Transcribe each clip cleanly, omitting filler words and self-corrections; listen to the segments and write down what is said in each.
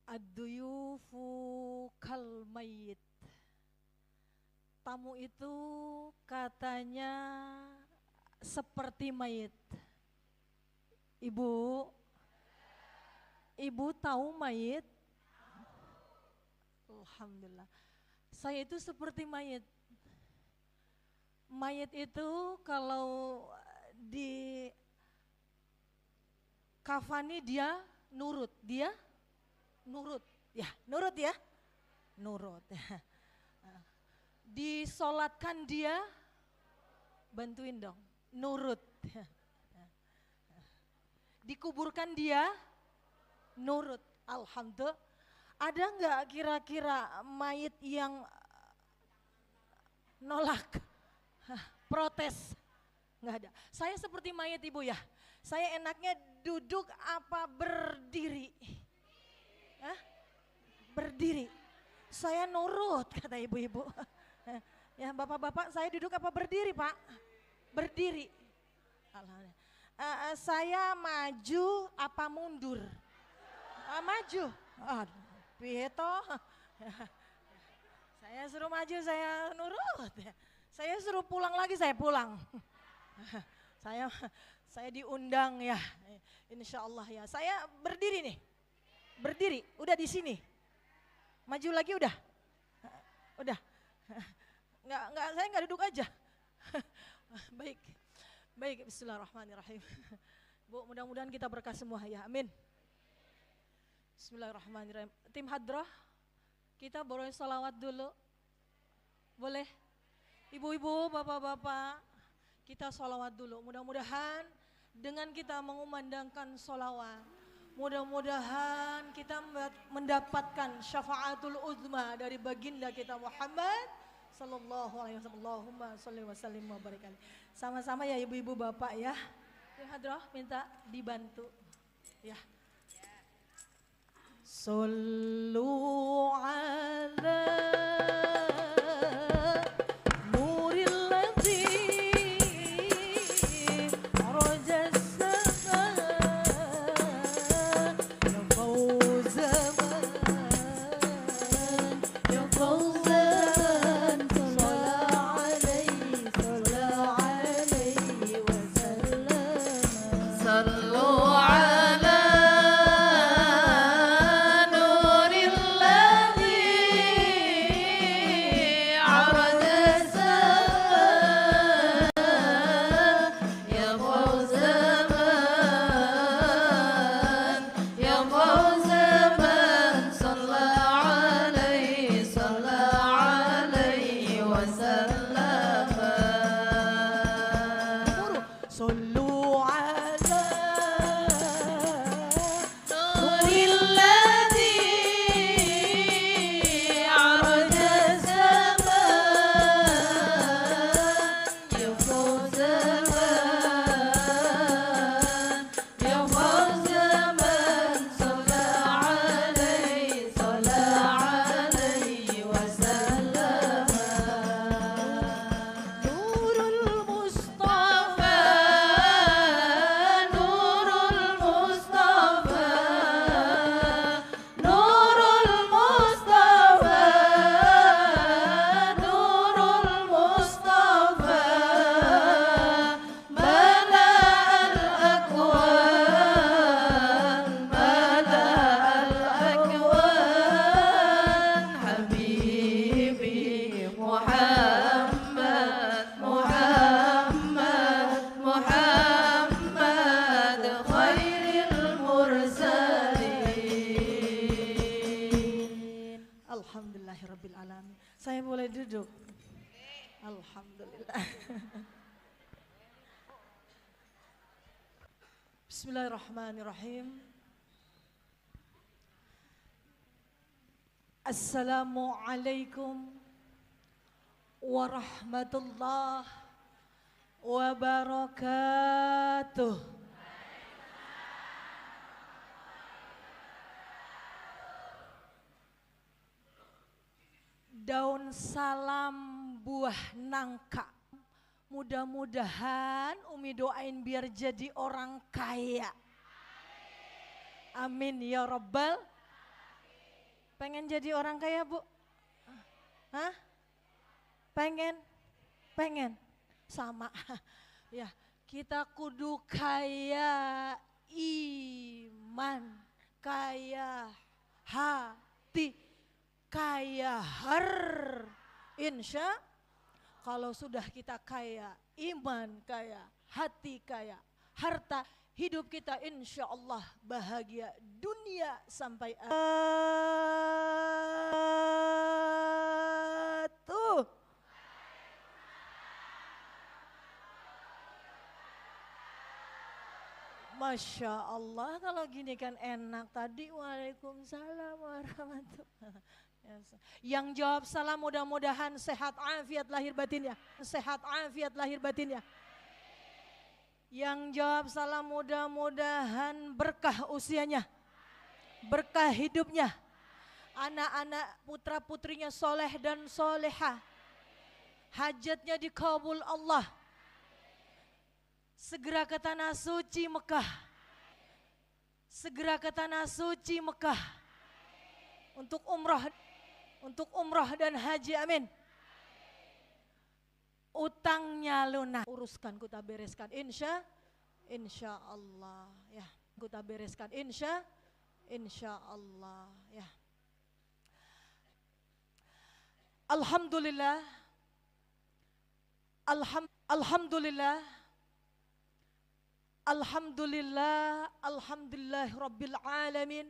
Ad-duyufu kal mayyit. Tamu itu katanya seperti mayit. Ibu, ibu tahu mayit? Alhamdulillah. Saya itu seperti mayit. Mayit itu kalau di kafani dia nurut, nurut ya, nurut. Disolatkan dia, bantuin dong, nurut. Dikuburkan dia, nurut. Alhamdulillah. Ada nggak kira-kira mayit yang nolak, protes? Nggak ada. Saya seperti mayit ibu ya. Saya enaknya duduk apa berdiri? Hah? Berdiri. Saya nurut kata ibu-ibu. Ya bapak-bapak, saya duduk apa berdiri pak? Berdiri. Alhamdulillah. Saya maju apa mundur? Maju. Pieto. Saya suruh maju, saya nurut. Saya suruh pulang lagi, saya pulang. Saya diundang ya, insya Allah ya. Saya berdiri nih, berdiri, udah di sini. Maju lagi udah, saya nggak duduk aja. Baik, Bismillahirrahmanirrahim. Bu, mudah-mudahan kita berkah semua ya, amin. Bismillahirrahmanirrahim. Tim hadrah, kita boleh salawat dulu, boleh? Ibu-ibu, bapak-bapak, kita salawat dulu. Mudah-mudahan dengan kita mengumandangkan salawat, mudah-mudahan kita mendapatkan syafaatul uzma dari baginda kita Muhammad sallallahu alaihi wasallam. Allahumma sholli wa sallim wa barik alaihi. Sama-sama ya ibu-ibu bapak ya. Tim hadrah minta dibantu. Ya. Sallu ala saya boleh duduk. Alhamdulillah. Bismillahirrahmanirrahim. Assalamualaikum warahmatullahi wabarakatuh. Daun salam buah nangka. Mudah-mudahan Umi doain biar jadi orang kaya. Amin ya Rabbal. Pengen jadi orang kaya, Bu? Hah? Pengen? Pengen? Sama. Ya, kita kudu kaya iman, kaya hati, kaya insya kalau sudah kita kaya iman, kaya hati, kaya harta, hidup kita insya Allah bahagia dunia sampai tuh. Masya Allah, kalau gini kan enak tadi. Waalaikumsalam warahmatullahi. Yang jawab salam mudah-mudahan sehat afiat lahir batin ya. Sehat afiat lahir batin ya. Yang jawab salam mudah-mudahan berkah usianya, berkah hidupnya, anak-anak putra putrinya soleh dan soleha, hajatnya dikabul Allah. Segera ke tanah suci Mekah. Segera ke tanah suci Mekah. Untuk umrah dan haji, amin. Utangnya lunas, uruskan kita bereskan insya Allah ya. Kita bereskan insya Allah ya. Alhamdulillah. Alhamdulillah. Alhamdulillah, alhamdulillah rabbil alamin.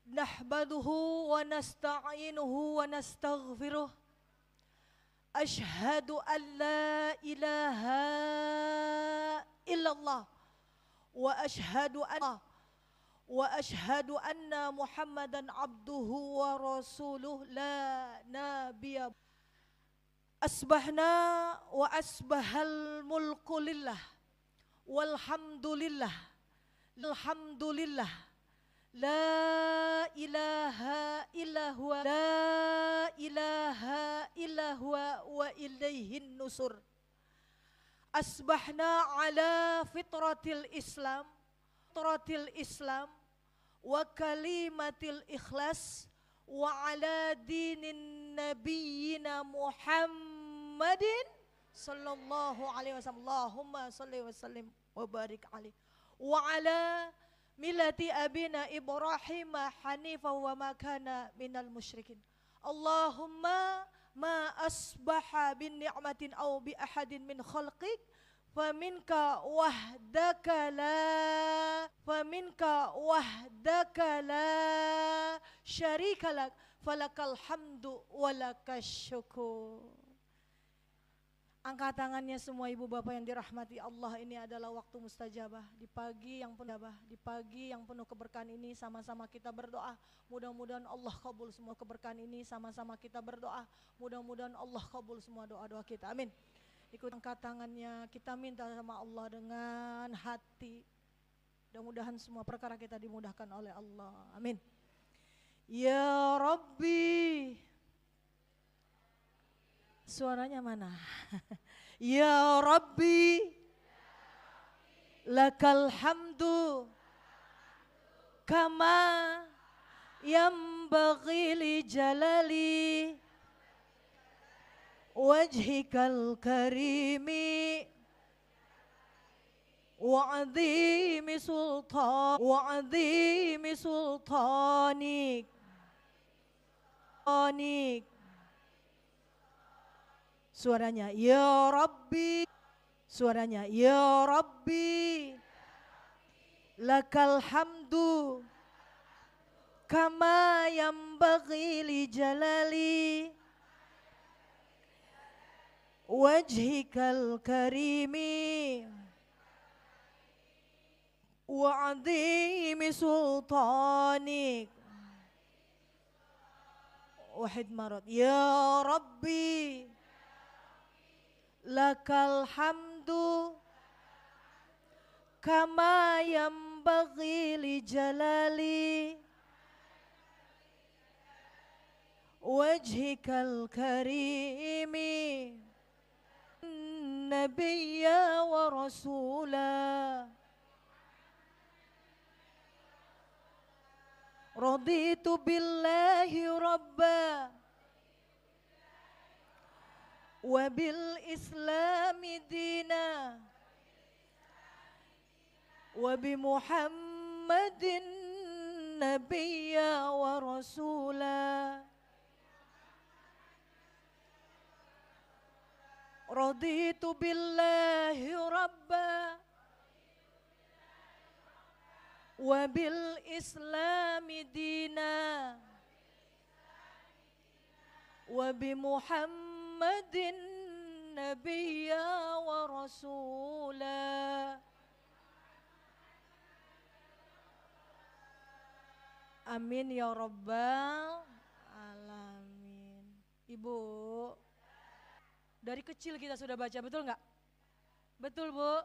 Nahmaduhu wa nasta'inuhu wa nastaghfiruh. Ashhadu an la ilaha illallah wa ashhadu anna Muhammadan abduhu wa rasuluh la nabiyya. Asbahna wa asbahal mulku lillah. Walhamdulillah, alhamdulillah, la ilaha illa huwa, la ilaha illa huwa wa ilaihin nusur. Asbahna ala fitratil Islam wa kalimatil ikhlas wa ala dinin nabiyyina Muhammadin sallallahu alaihi wasallam. Allahumma salli wa sallim wa barik alaihi wa ala millati abina Ibrahim hanifan wa ma kana minal musyrikin. Allahumma ma asbaha bin ni'matin aw bi ahadin min khalqik faminka wahdaka la syarika lak falakal hamdu walakas syukur. Angkat tangannya semua ibu bapak yang dirahmati Allah. Ini adalah waktu mustajabah. Di pagi yang penuh keberkahan ini sama-sama kita berdoa. Mudah-mudahan Allah kabul semua keberkahan ini. Sama-sama kita berdoa. Mudah-mudahan Allah kabul semua doa-doa kita. Amin. Ikut angkat tangannya. Kita minta sama Allah dengan hati. Mudah-mudahan semua perkara kita dimudahkan oleh Allah. Amin. Ya Rabbi. Suaranya mana? Ya Rabbi, lakal hamdu kama yanbaghi li jalali wajhikal karimi wa 'azimi sultanik. Suaranya ya Rabbi. Suaranya ya Rabbi, lakal hamdu kama yanbaghi li jalali wajhikal karimi wa 'azimi sultanik. Wahid marad ya Rabbi, lakal hamdu kama yanbaghi li jalali wajhikal karimi nabiyya wa rasula Raditu billahi rabba wa bil islami dina wa bi Muhammadin nabiyya wa rasula. Raditu billahi rabba wa bil islami dina wa bi Muhammadin nabiyya wa rasula. Amin ya rabbal alamin. Ibu, dari kecil kita sudah baca, betul nggak? Betul Bu?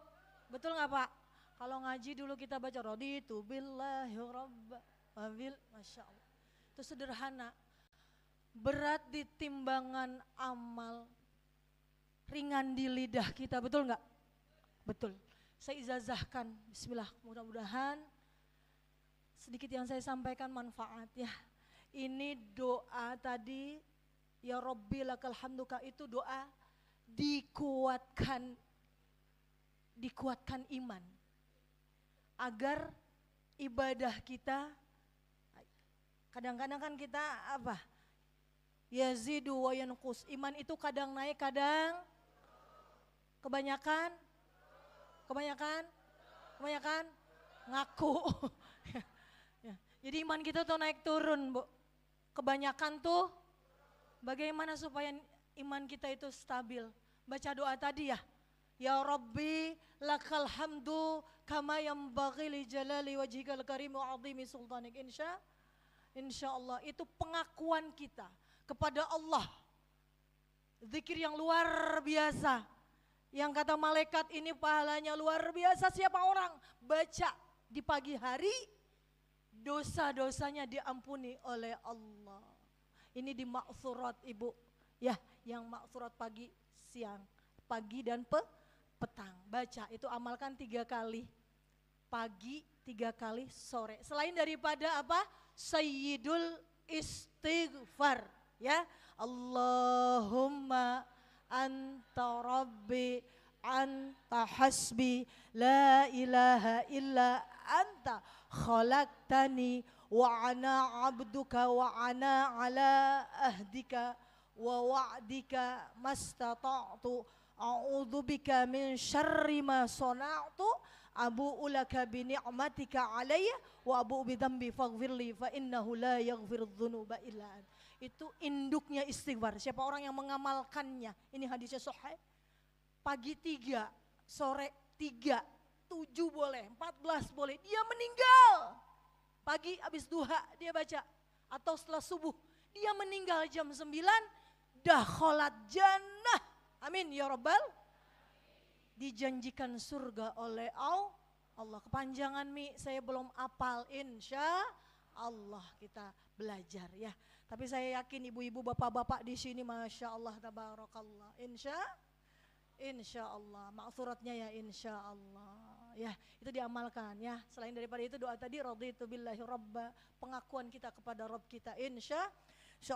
Betul nggak Pak? Kalau ngaji dulu kita baca raditu billahi rabba wabil, masya Allah. Itu sederhana, berat di timbangan amal, ringan di lidah kita, betul nggak? Betul. Saya izazahkan, bismillah, mudah-mudahan sedikit yang saya sampaikan manfaat ya. Ini doa tadi, ya Rabbi lakal hamduka, itu doa dikuatkan iman. Agar ibadah kita, kadang-kadang kan kita apa? Yazidu wa yanqus, iman itu kadang naik, kadang kebanyakan ngaku. Ya. Jadi iman kita tuh naik turun Bu. Kebanyakan tuh bagaimana supaya iman kita itu stabil? Baca doa tadi ya. Ya Rabbi lakal hamdu kama yanbaghi li jalali wajhikal karim wa 'azimi sultanik. Insyaallah itu pengakuan kita kepada Allah. Zikir yang luar biasa. Yang kata malaikat ini pahalanya luar biasa. Siapa orang baca di pagi hari, dosa-dosanya diampuni oleh Allah. Ini di maksurat Ibu ya, yang maksurat pagi, siang, pagi dan petang. Baca itu, amalkan 3 kali, pagi 3 kali, sore. Selain daripada apa? Sayyidul istighfar ya. Allahumma anta rabbi anta hasbi la ilaha illa anta khalaqtani wa ana abduka wa ana ala ahdika wa wa'dika mastata'tu a'udzubika min syarri ma sana'tu abu'u laka bi ni'matika alayya wa abu'u bi dzambi faghfirli fa innahu la yaghfirudz dzunuba illa anta. Itu induknya istighfar. Siapa orang yang mengamalkannya, ini hadisnya sahih. Pagi 3, sore 3, 7 boleh, 14 boleh, dia meninggal. Pagi habis duha dia baca, atau setelah subuh, dia meninggal jam 9, dakhalat jannah. Amin ya rabbal. Dijanjikan surga oleh Allah. Kepanjangan saya belum apal, insya Allah kita belajar ya. Tapi saya yakin ibu-ibu, bapak-bapak di sini, masya Allah, tabarakallah, insya Allah, maksuratnya ya insya Allah ya, itu diamalkan ya. Selain daripada itu doa tadi, raditu billahi rabba, pengakuan kita kepada Rabb kita, insya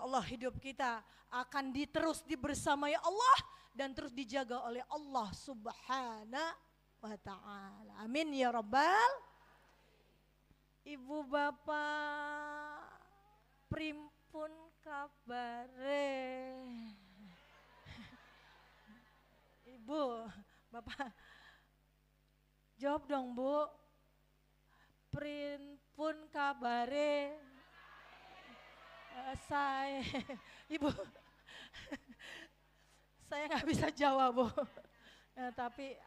Allah hidup kita akan terus dibersamai Allah dan terus dijaga oleh Allah subhanahu wa ta'ala. Amin ya rabbal. Ibu bapak primpun kabare. Ibu bapak jawab dong Bu. Primpun kabare. Saya Ibu saya nggak bisa jawab Bu. Tapi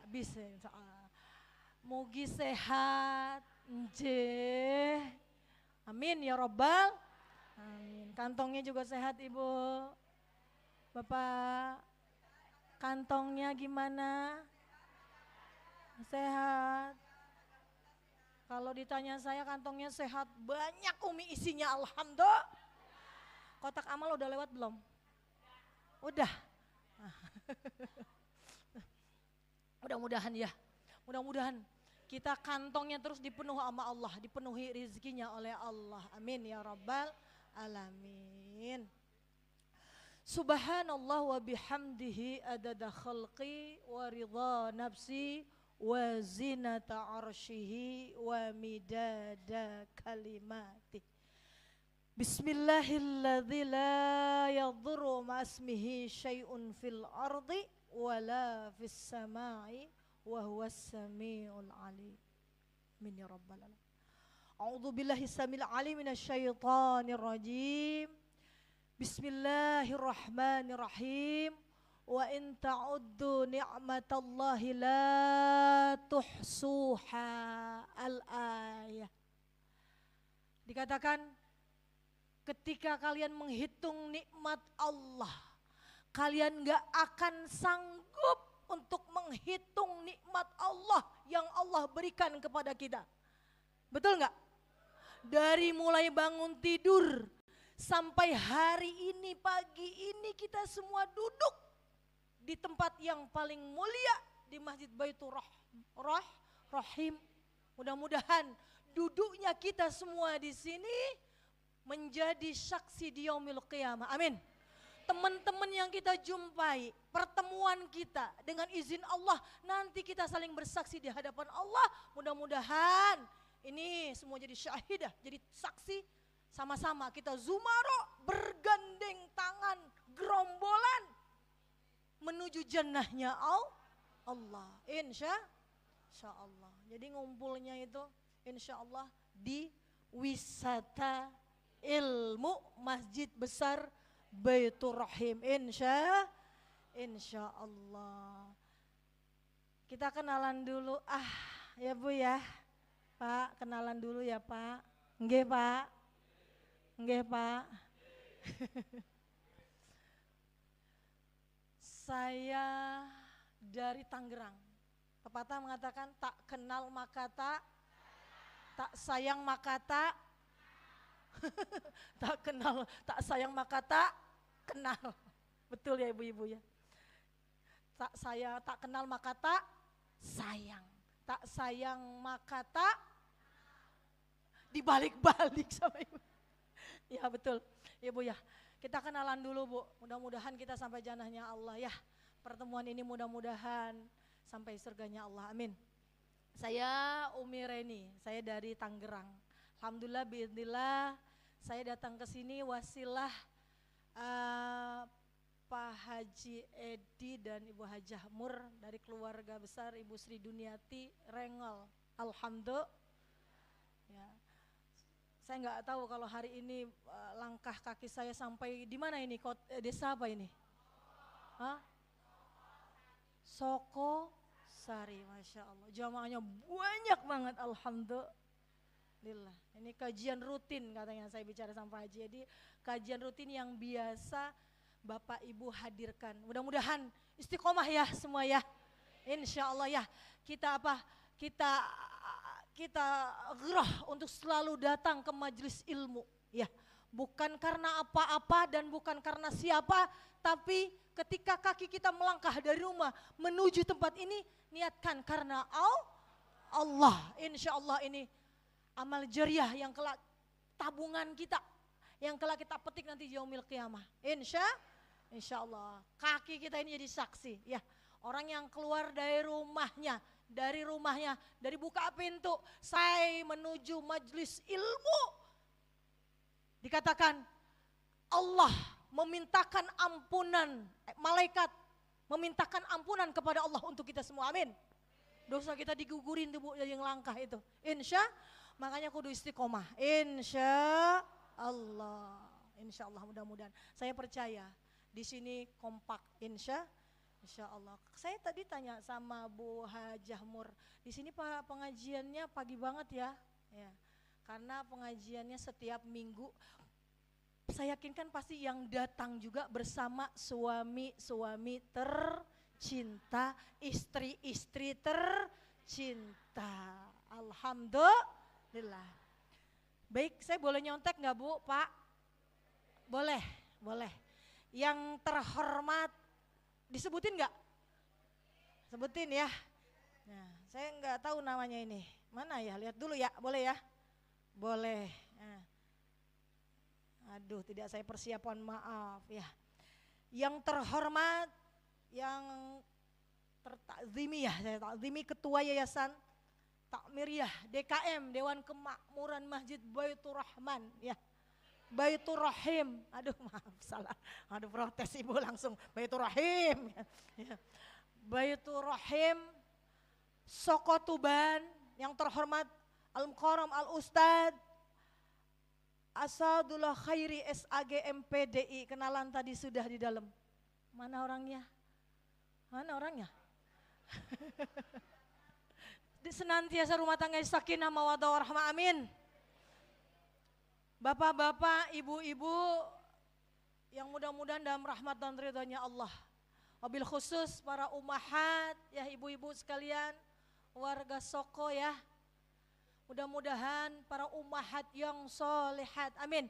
bisa. Mugi sehat. Nje. Amin ya robbal. Amin. Kantongnya juga sehat Ibu. Bapak, kantongnya gimana? Sehat. Kalau ditanya saya, kantongnya sehat, banyak Umi isinya, alhamdulillah. Kotak amal udah lewat belum? Udah. Mudah-mudahan ya. Mudah-mudahan Kita kantongnya terus dipenuhi sama Allah, dipenuhi rizkinya oleh Allah. Amin ya rabbal alamin. Subhanallah wa bihamdihi adada khalqi wa ridha nafsi wa zinata arshihi wa midada kalimati. Bismillahilladzi la yadhurru ma'asmihi syai'un fil ardi wa la fis samai wa huwas samiul alim. Amin ya rabbal alamin. A'udzu billahi samil alim minasyaitonir rajim. Bismillahirrahmanirrahim. Wa in ta'uddu ni'matallahi la tuhsuha. Al-ayah. Dikatakan ketika kalian menghitung nikmat Allah, kalian gak akan sanggup untuk menghitung nikmat Allah yang Allah berikan kepada kita. Betul gak? Dari mulai bangun tidur sampai hari ini, pagi ini kita semua duduk di tempat yang paling mulia di Masjid Baitur Rahim. Mudah-mudahan duduknya kita semua di sini menjadi saksi di yaumil qiyamah. Amin. Teman-teman yang kita jumpai, pertemuan kita dengan izin Allah, nanti kita saling bersaksi di hadapan Allah. Mudah-mudahan ini semua jadi syahidah, jadi saksi. Sama-sama kita zumaro bergandeng tangan, gerombolan menuju jannahnya Allah. Insya Allah. Jadi ngumpulnya itu insya Allah di wisata ilmu Masjid Besar Baitur Rahim. Insya Allah. Kita kenalan dulu ya Bu ya. Pak, kenalan dulu ya Pak. Nggih Pak. Nggih Pak. Saya dari Tangerang. Pepatah mengatakan tak kenal maka tak sayang maka tak tak kenal, tak sayang maka tak kenal. Betul ya ibu-ibu ya. Tak kenal maka tak sayang. Tak sayang maka tak dibalik-balik sama ibu. Ya betul, ibu ya. Kita kenalan dulu Bu. Mudah-mudahan kita sampai jannahnya Allah ya. Pertemuan ini mudah-mudahan sampai surganya Allah. Amin. Saya Umi Reni, saya dari Tangerang. Alhamdulillah biidznillah saya datang ke sini wasilah Pak Haji Edi dan Ibu Hajah Mur dari keluarga besar Ibu Sri Duniati Rengol. Alhamdulillah. Ya. Saya nggak tahu kalau hari ini langkah kaki saya sampai di mana ini, desa apa ini? Soko Sari, Masya Allah. Jamaahnya banyak banget, alhamdulillah. Ini kajian rutin katanya saya bicara sama Pak Haji. Jadi kajian rutin yang biasa Bapak Ibu hadirkan. Mudah-mudahan istiqomah ya semua ya. Insya Allah ya. Kita gerah untuk selalu datang ke majelis ilmu. Ya, bukan karena apa-apa dan bukan karena siapa, tapi ketika kaki kita melangkah dari rumah menuju tempat ini, niatkan karena Allah. Insya Allah ini amal jariah yang kelak tabungan kita, yang kelak kita petik nanti di yaumil qiyamah. Insya Allah kaki kita ini jadi saksi. Ya, orang yang keluar dari rumahnya, dari buka pintu, saya menuju majelis ilmu. Dikatakan Allah memintakan ampunan, malaikat memintakan ampunan kepada Allah untuk kita semua, amin. Dosa kita digugurin tuh Bu yang langkah itu, makanya kudu istiqomah, insya Allah mudah-mudahan. Saya percaya di sini kompak, insya Allah. Saya tadi tanya sama Bu Hajah Mur, di sini Pak pengajiannya pagi banget ya, karena pengajiannya setiap minggu. Saya yakinkan pasti yang datang juga bersama suami-suami tercinta, istri-istri tercinta. Alhamdulillah. Baik, saya boleh nyontek nggak Bu, Pak? Boleh. Yang terhormat, disebutin nggak? Sebutin ya. Nah, saya nggak tahu namanya ini. Mana ya? Lihat dulu ya, boleh ya? Boleh. Nah. Aduh, tidak saya persiapan, maaf ya. Yang terhormat, yang tertakzimi ya, saya takzimi Ketua Yayasan Takmiriyah DKM Dewan Kemakmuran Masjid Baitur Rahman ya. Baitur Rahim. Aduh, maaf salah. Aduh, protes Ibu langsung. Baitur Rahim. Ya. Baitur Rahim Soko Tuban, yang terhormat Al-Mukarram Al-Ustad Asadullah Khairi SAG MPDI, kenalan tadi sudah di dalam. Mana orangnya? Mana orangnya? Senantiasa rumah tangga sakinah mawaddah warahmah, amin. Bapak-bapak, ibu-ibu yang mudah-mudahan dalam rahmat dan ridhonya Allah. Wabil khusus para ummahat, ya ibu-ibu sekalian, warga Soko ya. Mudah-mudahan para ummahat yang solehat, amin.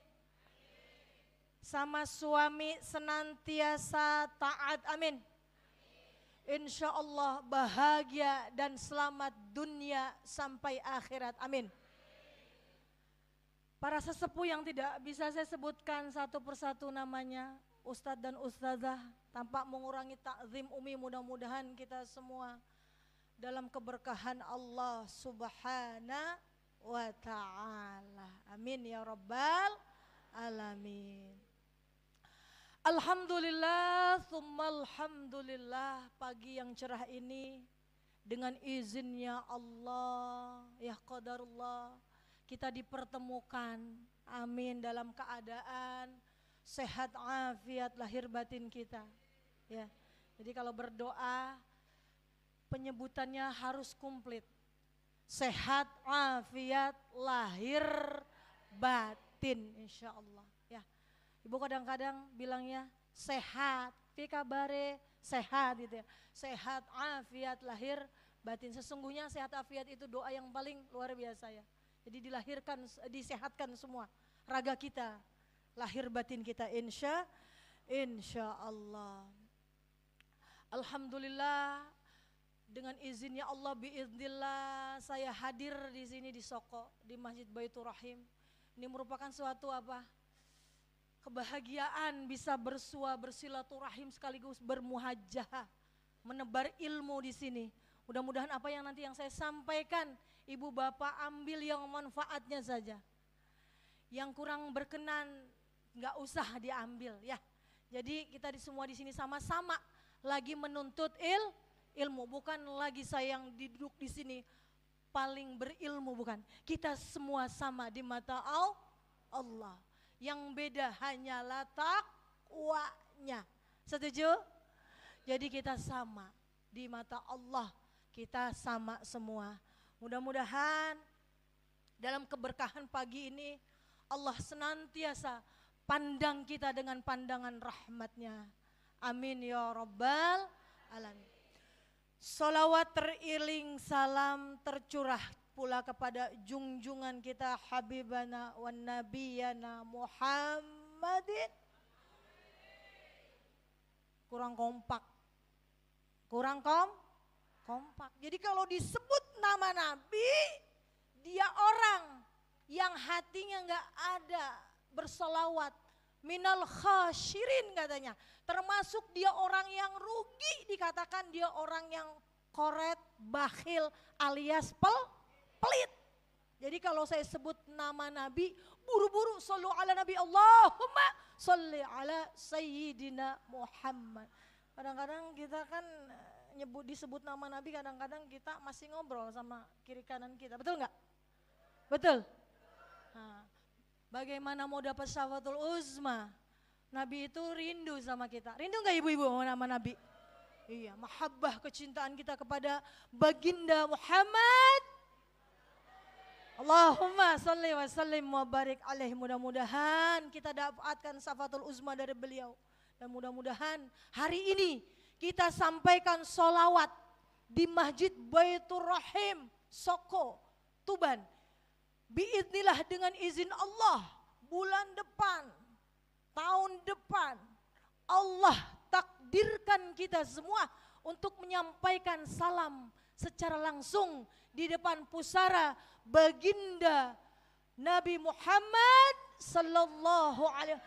Sama suami senantiasa taat, amin. Insya Allah bahagia dan selamat dunia sampai akhirat, amin. Para sesepuh yang tidak bisa saya sebutkan satu persatu namanya, Ustadz dan Ustazah, tanpa mengurangi takzim umi, mudah-mudahan kita semua dalam keberkahan Allah Subhanahu wa ta'ala, amin ya rabbal alamin. Alhamdulillah, thumma alhamdulillah, pagi yang cerah ini dengan izinnya Allah, ya qadarullah, kita dipertemukan, amin, dalam keadaan sehat afiat lahir batin kita. Ya, jadi kalau berdoa penyebutannya harus komplit, sehat afiat lahir batin, insya Allah. Ya. Ibu kadang-kadang bilangnya sehat, fikabare sehat gitu ya. Sehat afiat lahir batin. Sesungguhnya sehat afiat itu doa yang paling luar biasa ya. Jadi dilahirkan, disehatkan semua raga kita, lahir batin kita, insya Allah. Alhamdulillah, dengan izinnya Allah, biiznillah, saya hadir di sini di Soko, di Masjid Baitur Rahim. Ini merupakan suatu apa? Kebahagiaan bisa bersua, bersilaturahim sekaligus bermuhajah, menebar ilmu di sini. Mudah-mudahan apa yang nanti yang saya sampaikan, ibu bapak ambil yang manfaatnya saja. Yang kurang berkenan nggak usah diambil ya. Jadi kita semua di sini sama-sama lagi menuntut ilmu, bukan lagi saya yang duduk di sini paling berilmu, bukan. Kita semua sama di mata Allah. Yang beda hanyalah takwanya. Setuju? Jadi kita sama di mata Allah, kita sama semua. Mudah-mudahan dalam keberkahan pagi ini Allah senantiasa pandang kita dengan pandangan rahmatnya. Amin ya rabbal alamin. Salawat teriring salam tercurah pula kepada junjungan kita Habibana wa Nabiyana Muhammadin. Kurang kompak. Kompak. Jadi kalau disebut nama Nabi, dia orang yang hatinya enggak ada bersolawat. Minal khasyirin katanya. Termasuk dia orang yang rugi, dikatakan dia orang yang koret, bakhil alias pelit. Jadi kalau saya sebut nama Nabi, buru-buru shollu ala Nabi, Allahumma sholli ala Sayyidina Muhammad. Kadang-kadang kita kan disebut nama Nabi, kadang-kadang kita masih ngobrol sama kiri kanan kita, betul nggak? Betul. Nah, bagaimana mau dapat syafaatul uzma? Nabi itu rindu sama kita. Rindu nggak ibu-ibu sama nama Nabi? Iya, mahabbah, kecintaan kita kepada baginda Muhammad. Allahumma salli wa sallim wa barik alaih. Mudah-mudahan kita dapatkan syafaatul uzma dari beliau. Dan mudah-mudahan hari ini kita sampaikan sholawat di Masjid Baitur Rahim Soko Tuban. Biidznillah, dengan izin Allah, bulan depan, tahun depan, Allah takdirkan kita semua untuk menyampaikan salam secara langsung di depan pusara baginda Nabi Muhammad sallallahu alaihi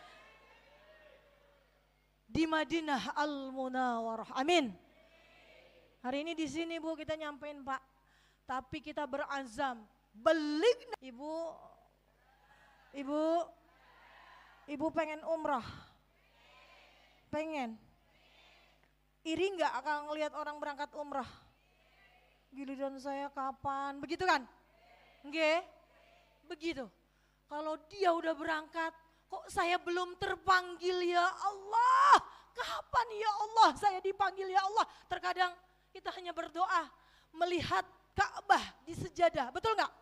di Madinah Al-Munawwarah. Amin. Hari ini di sini Bu kita nyampein Pak, tapi kita berazam balik. Ibu pengen umrah? Pengen? Iri nggak akan ngelihat orang berangkat umrah? Giliran saya kapan? Begitu kan? Nggih? Begitu. Kalau dia udah berangkat, kok saya belum terpanggil ya Allah? Kapan ya Allah saya dipanggil ya Allah? Terkadang kita hanya berdoa melihat Ka'bah di sejadah, betul nggak?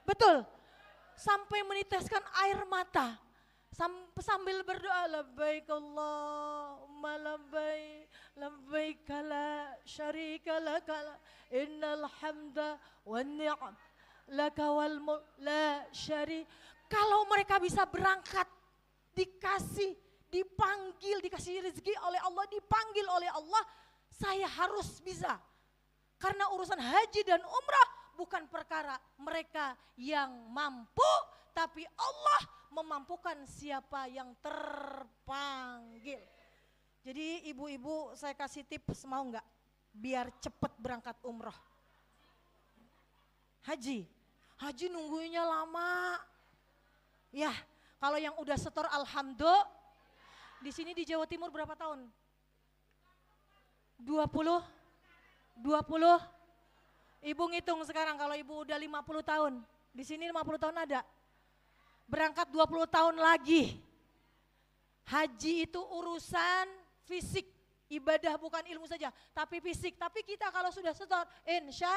Betul. Sampai meniteskan air mata. Sambil berdoa labbaik Allahumma labbaik labbaik la syarika laka innal hamda wan ni'am laka wal mulk la syari. Kalau mereka bisa berangkat dipanggil, dikasih rezeki oleh Allah, dipanggil oleh Allah, saya harus bisa. Karena urusan haji dan umrah bukan perkara mereka yang mampu, tapi Allah memampukan siapa yang terpanggil. Jadi ibu-ibu saya kasih tips, mau nggak biar cepet berangkat umrah? Haji nungguinnya lama. Ya, kalau yang udah setor alhamdulillah. Di sini di Jawa Timur berapa tahun? 20? Ibu ngitung sekarang kalau ibu udah 50 tahun. Di sini 50 tahun ada. Berangkat 20 tahun lagi. Haji itu urusan fisik, ibadah bukan ilmu saja, tapi fisik. Tapi kita kalau sudah setor, insya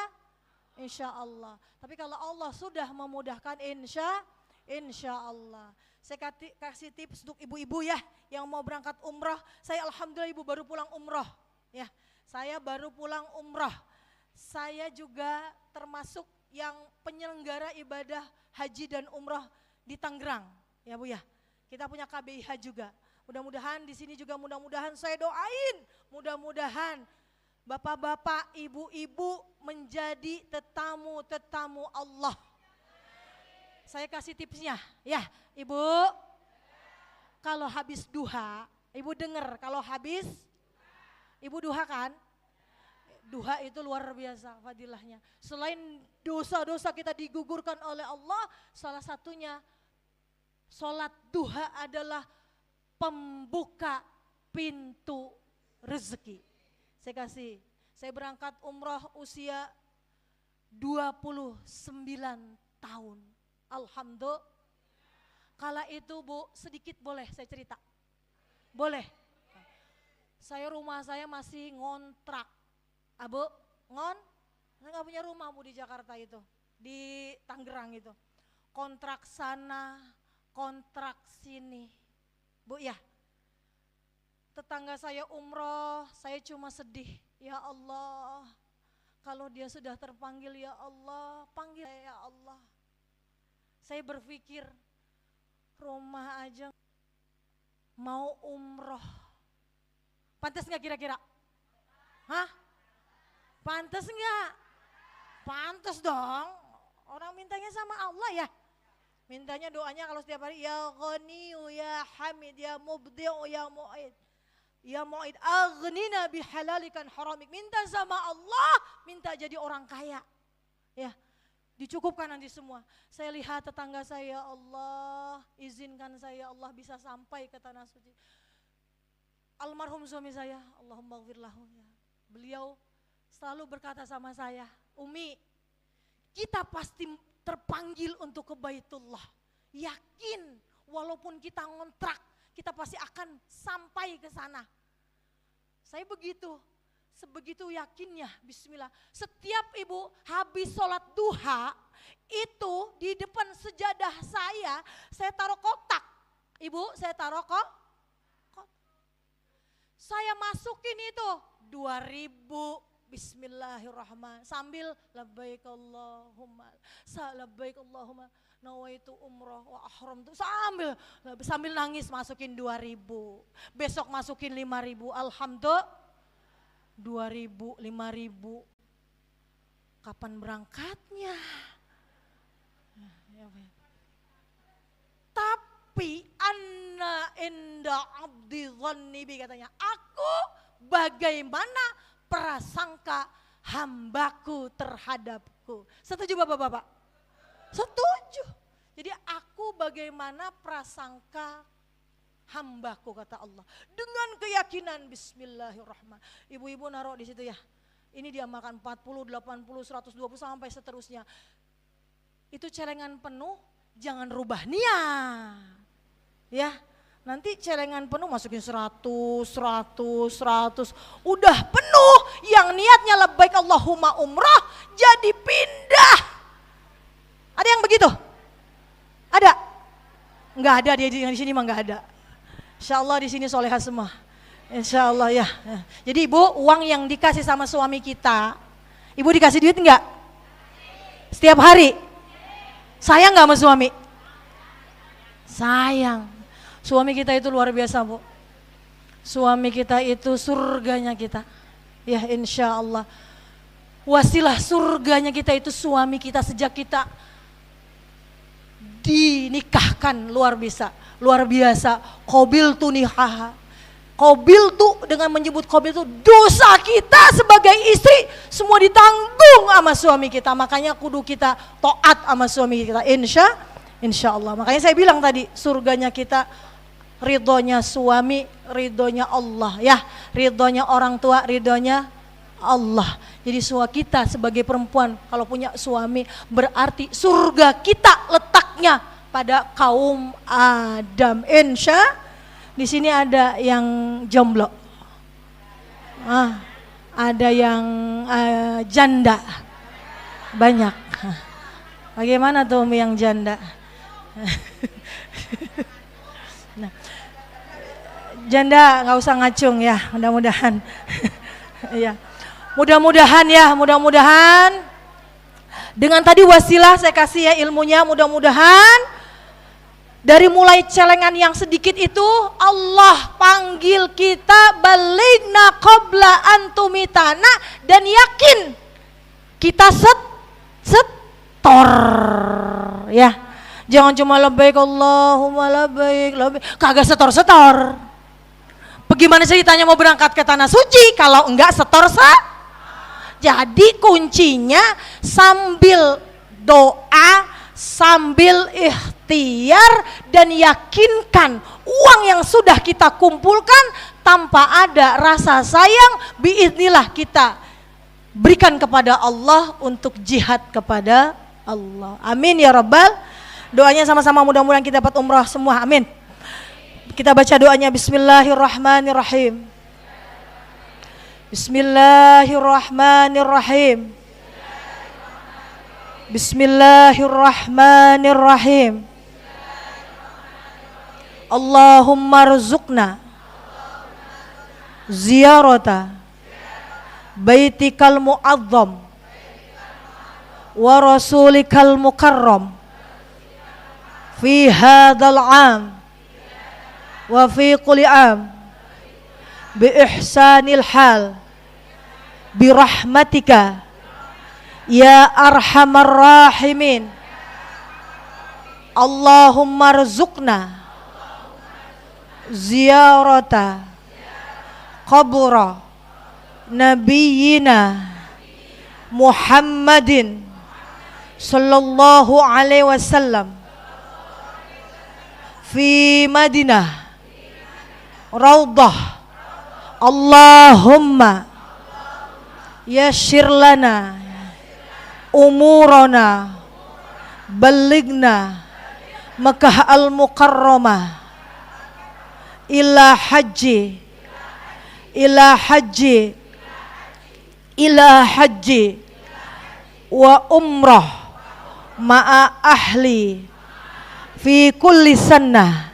Allah. Tapi kalau Allah sudah memudahkan, insya Allah. Saya kasih tips untuk ibu-ibu ya yang mau berangkat umrah. Saya alhamdulillah ibu baru pulang umrah. Ya, saya baru pulang umrah. Saya juga termasuk yang penyelenggara ibadah haji dan umrah di Tangerang, ya Bu ya. Kita punya KBIH juga. Mudah-mudahan di sini juga mudah-mudahan saya doain, mudah-mudahan bapak-bapak, ibu-ibu menjadi tetamu Allah. Saya kasih tipsnya, ya Ibu. Kalau habis duha, Ibu dengar kalau habis Ibu duha kan? Duha itu luar biasa fadilahnya. Selain dosa-dosa kita digugurkan oleh Allah, salah satunya sholat duha adalah pembuka pintu rezeki. Saya berangkat umrah usia 29 tahun. Alhamdulillah. Kala itu Bu, sedikit boleh saya cerita? Boleh. Rumah saya masih ngontrak. Abu, saya gak punya rumah Bu di Jakarta itu, di Tangerang itu. Kontrak sana, kontrak sini. Bu ya, tetangga saya umroh, saya cuma sedih. Ya Allah, kalau dia sudah terpanggil ya Allah, panggil ya Allah. Saya berpikir, rumah aja mau umroh. Pantas gak kira-kira? Hah? Pantas enggak? Pantas dong. Orang mintanya sama Allah ya. Mintanya doanya kalau setiap hari ya Ghaniyu ya Hamid ya Mubdi'u ya Mu'id. Ya Mu'id aghnina bihalalikan haramik. Minta sama Allah, minta jadi orang kaya. Ya. Dicukupkan nanti semua. Saya lihat tetangga saya, Allah izinkan saya Allah bisa sampai ke tanah suci. Almarhum suami saya, Allahumma ghfirlahu ya. Beliau selalu berkata sama saya, Umi, kita pasti terpanggil untuk ke Baitullah. Yakin, walaupun kita ngontrak, kita pasti akan sampai ke sana. Saya sebegitu yakinnya, bismillah. Setiap ibu habis sholat duha, itu di depan sejadah saya taruh kotak. Ibu, saya taruh kotak. Saya masukin itu 2.000. Bismillahirrahmanirrahim sambil labbaik Allahumma labbaik Allahumma nawaitu umrah wa ahram tuh sambil nangis masukin 2.000, besok masukin 5.000, alhamdulillah 2.000, 5.000, kapan berangkatnya? Tapi anna inda abdi dhanni bi, katanya, aku bagaimana prasangka hambaku terhadapku. Setuju Bapak-bapak? Setuju. Jadi aku bagaimana prasangka hambaku, kata Allah. Dengan keyakinan bismillahirrahmanirrahim. Ibu-ibu naruh di situ ya. Ini diamalkan 40, 80, 120 sampai seterusnya. Itu celengan penuh, jangan rubah niat. Ya, nanti celengan penuh masukin 100, 100, 100. Udah penuh, yang niatnya labbaik Allahumma umrah jadi pindah. Ada yang begitu? Ada? Enggak ada, di sini mah enggak ada. Insya Allah di sini soleha semua. Insya Allah ya. Jadi ibu, uang yang dikasih sama suami kita, ibu dikasih duit enggak? Setiap hari? Sayang enggak sama suami? Sayang. Suami kita itu luar biasa Bu. Suami kita itu surganya kita. Ya insya Allah. Wasilah surganya kita itu suami kita sejak kita dinikahkan, luar biasa. Luar biasa. Qabil tu nihaha. Qabil tuh, dengan menyebut qabil tuh, dosa kita sebagai istri semua ditanggung sama suami kita. Makanya kudu kita taat sama suami kita. Insya Allah. Makanya saya bilang tadi, surganya kita ridhonya suami, ridhonya Allah ya. Ridhonya orang tua, ridhonya Allah. Jadi suami kita sebagai perempuan kalau punya suami berarti surga kita letaknya pada kaum Adam. Di sini ada yang jomblo, ada yang janda, banyak. Bagaimana tuh yang janda? Nah, janda nggak usah ngacung ya, mudah-mudahan. Ya, mudah-mudahan dengan tadi wasilah saya kasih ya ilmunya, mudah-mudahan dari mulai celengan yang sedikit itu Allah panggil kita baligna qabla antumitana, dan yakin kita setor ya. Jangan cuma labbaik Allahumma labbaik, kagak setor-setor. Bagaimana ceritanya mau berangkat ke tanah suci kalau enggak setor Jadi kuncinya sambil doa, sambil ikhtiar, dan yakinkan uang yang sudah kita kumpulkan tanpa ada rasa sayang, biiznillah kita berikan kepada Allah untuk jihad kepada Allah. Amin ya Rabbal. Doanya sama-sama, mudah-mudahan kita dapat umrah semua, amin. Kita baca doanya, bismillahirrahmanirrahim. Bismillahirrahmanirrahim. Bismillahirrahmanirrahim. Allahumma rzuqna ziyarata baitikal mu'azzam wa rasulikal mukarram fi hadzal 'am wa fi kulli 'am bi ihsanil hal bi rahmatika ya arhamar rahimin. Allahumma rzuqna ziyarata qabra nabiyyina Muhammadin sallallahu alaihi wasallam fi Madinah Raudah. Allahumma yassir lana umurana ballighna Makkah al-Mukarramah ila haji wa umrah ma'a ahli fi kulli sanah.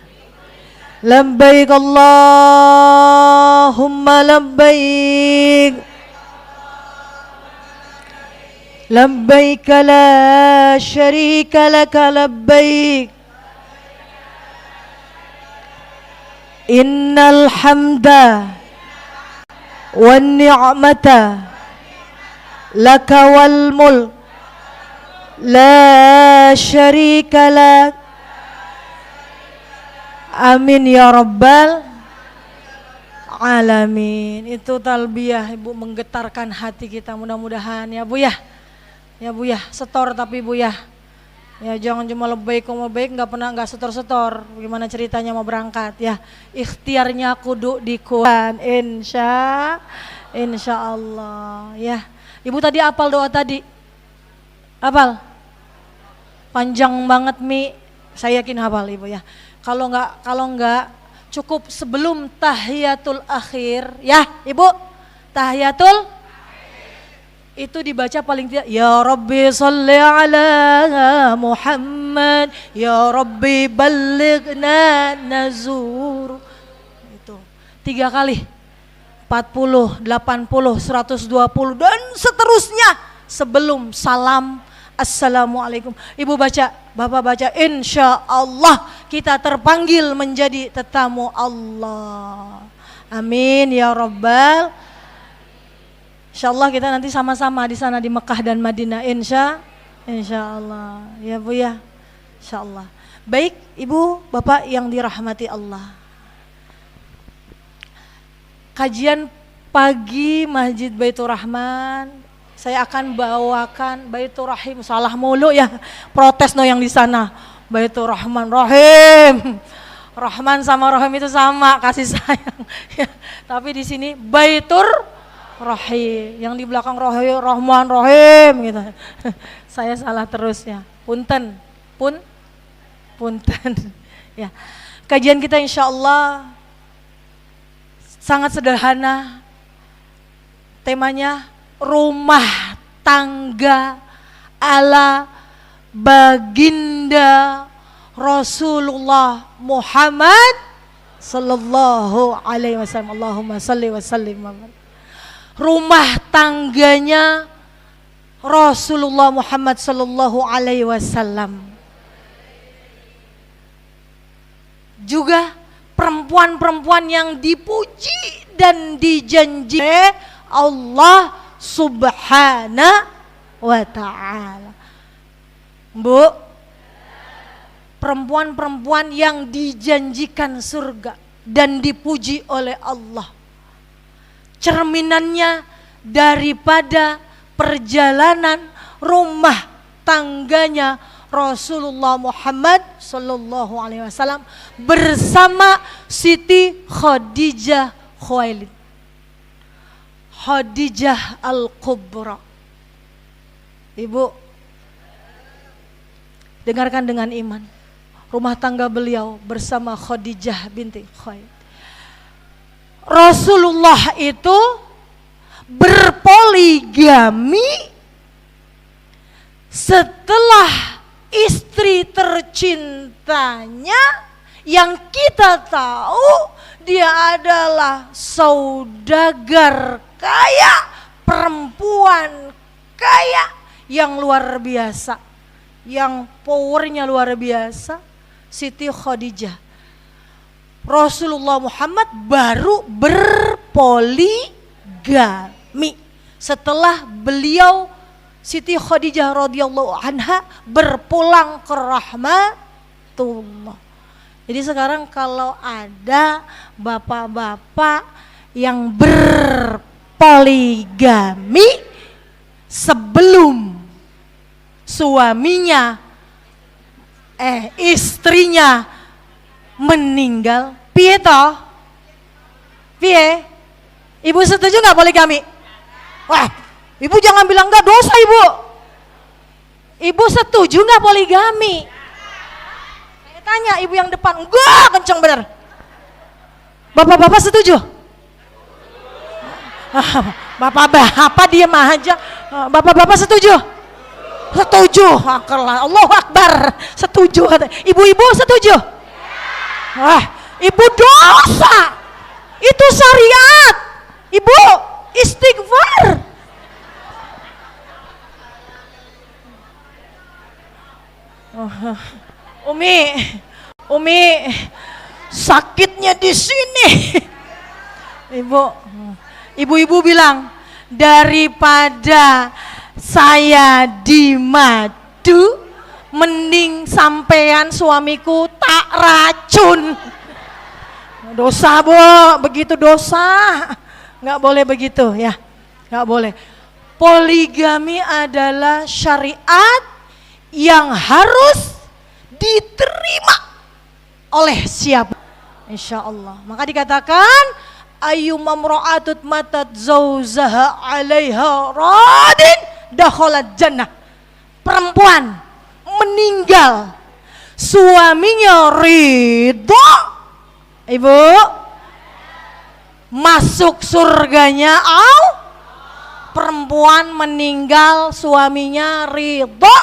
Labbaik Allahumma labbaik, labbaik la syarika laka labbaik, innal hamda wan ni'mata lakawal mulk la syarika lak. Amin ya rabbal alamin. Itu talbiyah Ibu, menggetarkan hati kita mudah-mudahan ya Bu ya. Ya Bu ya, setor tapi Bu ya. Ya jangan cuma lebaik nggak pernah nggak setor-setor. Gimana ceritanya mau berangkat ya? Ikhtiarnya kudu dikuat. Insya Allah ya. Ibu tadi hafal doa tadi? Hafal? Panjang banget Mi. Saya yakin hafal Ibu ya. Kalau enggak cukup sebelum tahiyatul akhir ya Ibu. Tahiyatul itu dibaca paling tidak ya Rabbi sholli ala Muhammad ya Rabbi ballighna nazur. Itu 3 kali, 40, 80, 120 dan seterusnya sebelum salam assalamualaikum. Ibu baca, Bapak baca, insya Allah kita terpanggil menjadi tetamu Allah. Amin ya Rabbal. Insya Allah kita nanti sama-sama di sana di Mekah dan Madinah, insya Allah ya Bu ya, insya Allah. Baik Ibu Bapak yang dirahmati Allah, kajian pagi Masjid Baitur Rahman saya akan bawakan Baitur Rahim, salah mulu ya, protes no yang di sana. Baitur Rahman Rahim, Rahman sama Rahim itu sama, kasih sayang ya. Tapi di sini Baitur Rahim, yang di belakang Rahim, Rahman Rahim gitu. Saya salah terus ya. Punten ya. Kajian kita insya Allah sangat sederhana. Temanya rumah tangga ala baginda Rasulullah Muhammad sallallahu alaihi wasallam. Allahumma salli wa sallim. Rumah tangganya Rasulullah Muhammad sallallahu alaihi wasallam. Juga perempuan-perempuan yang dipuji dan dijanji Allah subhanahu wa ta'ala. Bu, perempuan-perempuan yang dijanjikan surga dan dipuji oleh Allah, cerminannya daripada perjalanan rumah tangganya Rasulullah Muhammad sallallahu alaihi wasallam bersama Siti Khadijah Khuwailid, Khadijah Al-Kubra. Ibu dengarkan dengan iman, rumah tangga beliau bersama Khadijah binti Khuwailid. Rasulullah itu berpoligami setelah istri tercintanya yang kita tahu dia adalah saudagar kaya, perempuan kaya yang luar biasa, yang powernya luar biasa, Siti Khadijah. Rasulullah Muhammad baru berpoligami setelah beliau Siti Khadijah radhiyallahu anha berpulang ke rahmatullah. Jadi sekarang kalau ada bapak-bapak yang berpoligami sebelum suaminya istrinya meninggal, piye toh? Piye? Ibu setuju nggak poligami? Wah, Ibu jangan bilang enggak, dosa Ibu. Ibu setuju nggak poligami? Saya tanya ibu yang depan, enggak, kenceng bener. Bapak-bapak setuju? Bapak-bapak diem aja. Bapak-bapak setuju? Setuju. Allahu Akbar. Setuju. Ibu-ibu setuju? Wah, Ibu dosa. Itu syariat. Ibu istighfar. Umi, sakitnya di sini. Ibu-ibu bilang, daripada saya di madu, mending sampean suamiku tak racun. Dosa bu, begitu dosa, nggak boleh begitu ya, nggak boleh. Poligami adalah syariat yang harus diterima oleh siapa? Insya Allah. Maka dikatakan ayyuma mra'atut matat zawzaha 'alaiha radin dakhalat jannah. Perempuan meninggal suaminya ridho, ibu, masuk surganya Allah. Perempuan meninggal suaminya ridho,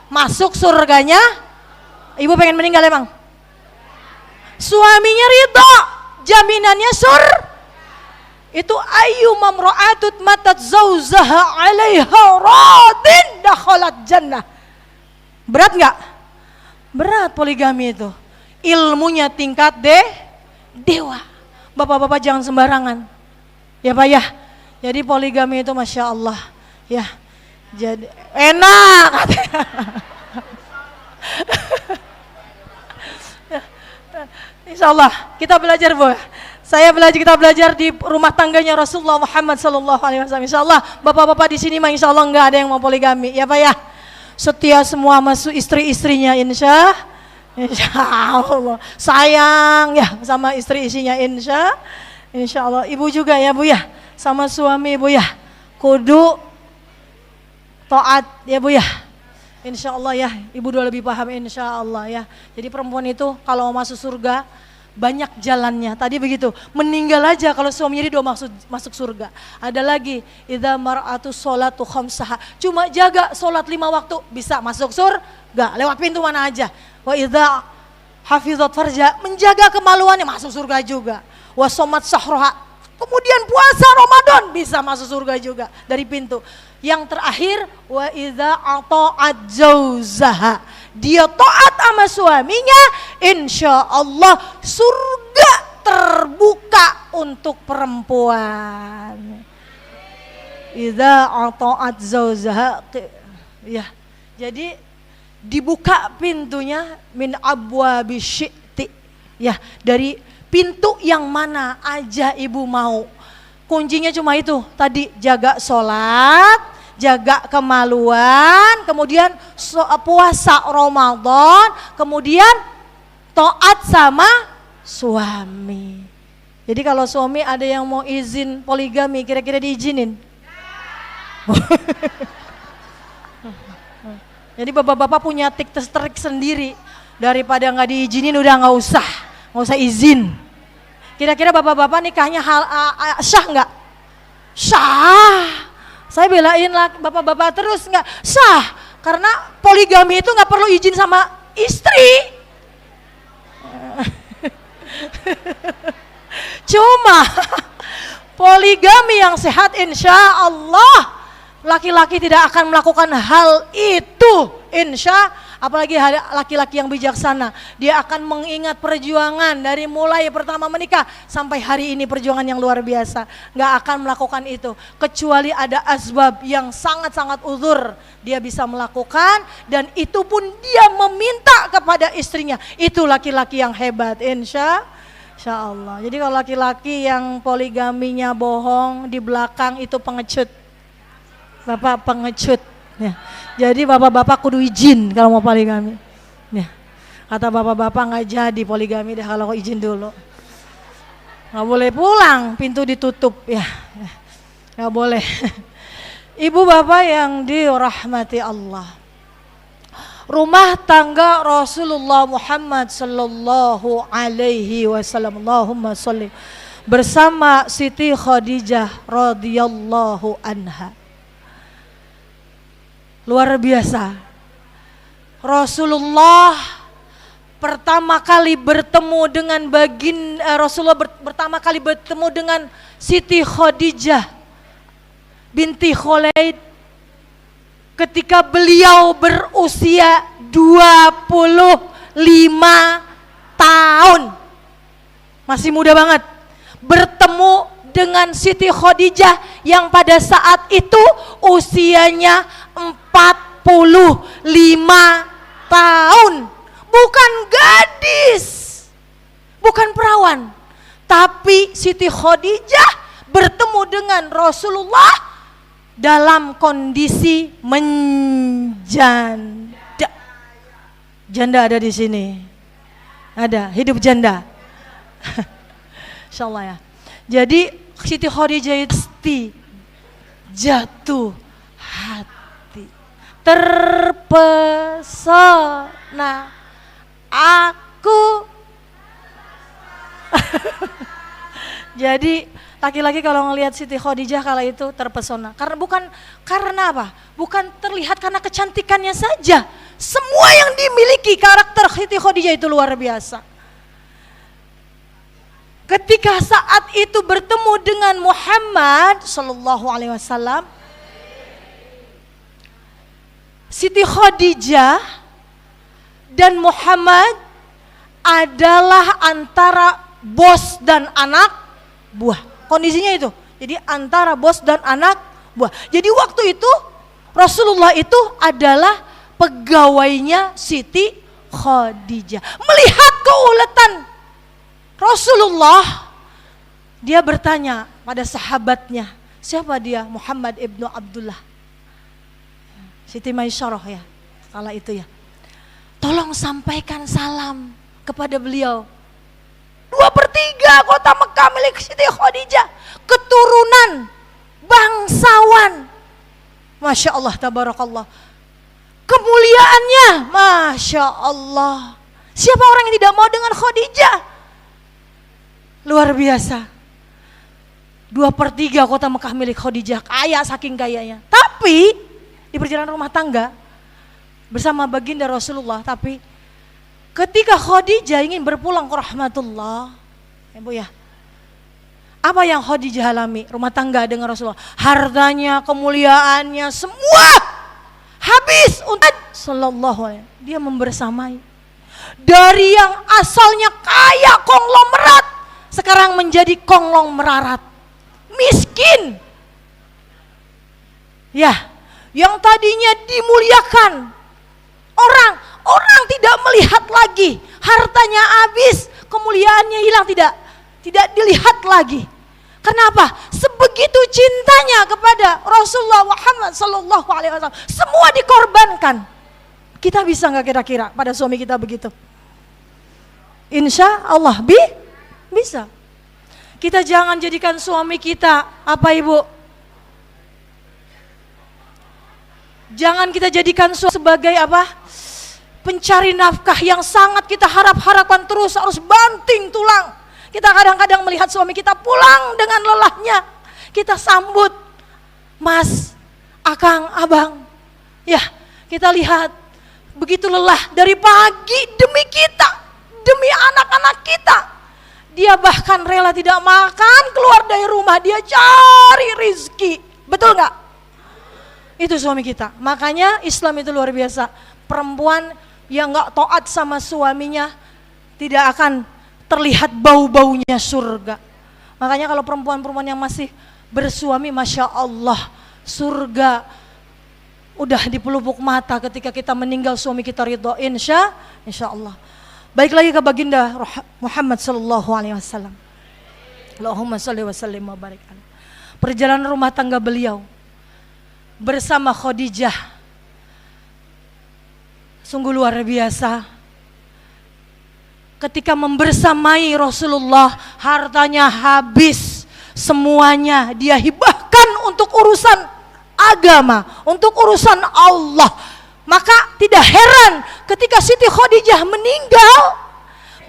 masuk surganya. Ibu pengen meninggal emang? Suaminya ridho, jaminannya itu ayyuma mra'atut matat zawzaha 'alaiha radin dakhalat jannah. Berat nggak? Berat poligami itu. Ilmunya tingkat dewa. Bapak-bapak jangan sembarangan. Ya Pak ya. Jadi poligami itu Masya Allah ya, jadi enak. Insya Allah kita belajar Bu. Kita belajar di rumah tangganya Rasulullah Muhammad SAW. Insya Allah bapak-bapak di sini mah Insya Allah nggak ada yang mau poligami ya Pak ya. Setia semua masuk istri-istrinya Insya Allah. Sayang ya sama istri-istrinya Insya Allah. Ibu juga ya Bu ya. Sama suami ibu ya, kudu taat ya Bu ya. Insya Allah ya, ibu udah lebih paham insya Allah ya. Jadi perempuan itu kalau mau masuk surga banyak jalannya. Tadi begitu, meninggal aja kalau suaminya dia udah masuk surga. Ada lagi, idza mar'atu sholatu khamsaha, cuma jaga sholat 5 waktu bisa masuk surga lewat pintu mana aja. Wa idza hafizat farja, menjaga kemaluannya masuk surga juga. Wa somat sahroha, kemudian puasa Ramadan bisa masuk surga juga dari pintu. Yang terakhir wa idza ata'at zawzaha, dia taat sama suaminya, insya Allah surga terbuka untuk perempuan. Idza ata'at zawzaha ya. Jadi dibuka pintunya min abwabi syi'ti ya, dari pintu yang mana aja ibu mau. Kuncinya cuma itu tadi, jaga sholat, jaga kemaluan, kemudian puasa Ramadan, kemudian taat sama suami. Jadi kalau suami ada yang mau izin poligami, kira-kira diizinin? Jadi bapak-bapak punya trik sendiri, daripada nggak diizinin udah nggak usah izin. Kira-kira bapak-bapak nikahnya syah nggak? Syah. Saya belain lah bapak-bapak terus nggak sah, karena poligami itu nggak perlu izin sama istri. Cuma poligami yang sehat insya Allah laki-laki tidak akan melakukan hal itu apalagi laki-laki yang bijaksana, dia akan mengingat perjuangan dari mulai pertama menikah sampai hari ini, perjuangan yang luar biasa. Nggak akan melakukan itu kecuali ada asbab yang sangat-sangat uzur, dia bisa melakukan, dan itu pun dia meminta kepada istrinya. Itu laki-laki yang hebat insya Allah. Jadi kalau laki-laki yang poligaminya bohong di belakang, itu pengecut, bapak pengecut ya. Jadi bapak-bapak kudu izin kalau mau poligami ya. Kata bapak-bapak nggak jadi poligami dah kalau izin dulu, nggak boleh pulang, pintu ditutup ya, nggak boleh. Ibu bapak yang dirahmati Allah, rumah tangga Rasulullah Muhammad sallallahu alaihi wasallam, Allahumma sholli, bersama Siti Khadijah radhiyallahu anha. Luar biasa. Rasulullah pertama kali bertemu dengan pertama kali bertemu dengan Siti Khadijah binti Khuwailid ketika beliau berusia 25 tahun. Masih muda banget. Bertemu dengan Siti Khadijah yang pada saat itu usianya 45 tahun. Bukan gadis, bukan perawan, tapi Siti Khadijah bertemu dengan Rasulullah dalam kondisi menjanda. Janda ada di sini. Ada, hidup janda. Insyaallah ya. Jadi Siti Khadijah itu jatuh hati, terpesona aku. Jadi laki-laki kalau ngelihat Siti Khadijah kala itu terpesona. Karena apa? Bukan terlihat karena kecantikannya saja. Semua yang dimiliki karakter Siti Khadijah itu luar biasa. Ketika saat itu bertemu dengan Muhammad sallallahu alaihi wasallam, Siti Khadijah dan Muhammad adalah antara bos dan anak buah. Kondisinya itu. Jadi antara bos dan anak buah. Jadi waktu itu Rasulullah itu adalah pegawainya Siti Khadijah. Melihat keuletan Rasulullah, dia bertanya pada sahabatnya, siapa dia? Muhammad ibnu Abdullah. Siti Maisyarah ya, kala itu ya. Tolong sampaikan salam kepada beliau. 2/3 kota Mekah milik Siti Khadijah, keturunan bangsawan. Masya Allah, tabarakallah. Kemuliaannya, Masya Allah. Siapa orang yang tidak mau dengan Khadijah? Luar biasa. 2/3 kota Mekah milik Khadijah, kaya saking kayanya. Tapi di perjalanan rumah tangga bersama baginda Rasulullah, tapi ketika Khadijah ingin berpulang ke rahmatullah, Ibu ya, apa yang Khadijah alami rumah tangga dengan Rasulullah? Hartanya, kemuliaannya, semua habis untuk sallallahu alaihi. Dia membersamai. Dari yang asalnya kaya konglomerat, sekarang menjadi konglomerarat. Miskin. Ya, yang tadinya dimuliakan. Orang tidak melihat lagi. Hartanya habis, kemuliaannya hilang, tidak dilihat lagi. Kenapa? Sebegitu cintanya kepada Rasulullah Muhammad sallallahu alaihi wasallam, semua dikorbankan. Kita bisa nggak kira-kira pada suami kita begitu? Insya Allah bisa. Kita jangan jadikan suami kita apa, Ibu? Jangan kita jadikan suami sebagai apa? Pencari nafkah yang sangat kita harapkan terus harus banting tulang. Kita kadang-kadang melihat suami kita pulang dengan lelahnya, kita sambut, Mas, Akang, Abang. Ya, kita lihat begitu lelah dari pagi demi kita, demi anak-anak kita. Dia bahkan rela tidak makan, keluar dari rumah, dia cari rizki. Betul nggak? Itu suami kita. Makanya Islam itu luar biasa. Perempuan yang nggak taat sama suaminya tidak akan terlihat bau-baunya surga. Makanya kalau perempuan-perempuan yang masih bersuami, Masya Allah, surga udah di pelupuk mata ketika kita meninggal, suami kita ridho, insya Allah. Baik lagi ke baginda Muhammad sallallahu alaihi wasallam. Allahumma sholli wa sallim wa barik alaihi. Perjalanan rumah tangga beliau bersama Khadijah sungguh luar biasa. Ketika membersamai Rasulullah, hartanya habis, semuanya dia hibahkan untuk urusan agama, untuk urusan Allah. Maka tidak heran ketika Siti Khadijah meninggal,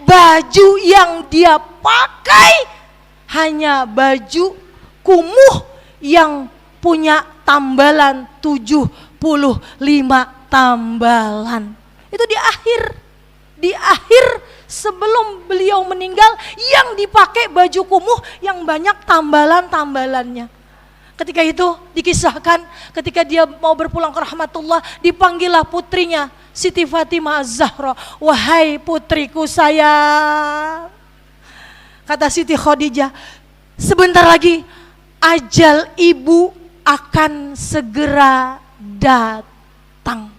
baju yang dia pakai hanya baju kumuh yang punya tambalan 75 tambalan. Itu di akhir sebelum beliau meninggal, yang dipakai baju kumuh yang banyak tambalan-tambalannya. Ketika itu dikisahkan ketika dia mau berpulang ke rahmatullah, dipanggillah putrinya Siti Fatimah Az-Zahra. Wahai putriku sayang, kata Siti Khadijah, Sebentar lagi ajal ibu akan segera datang.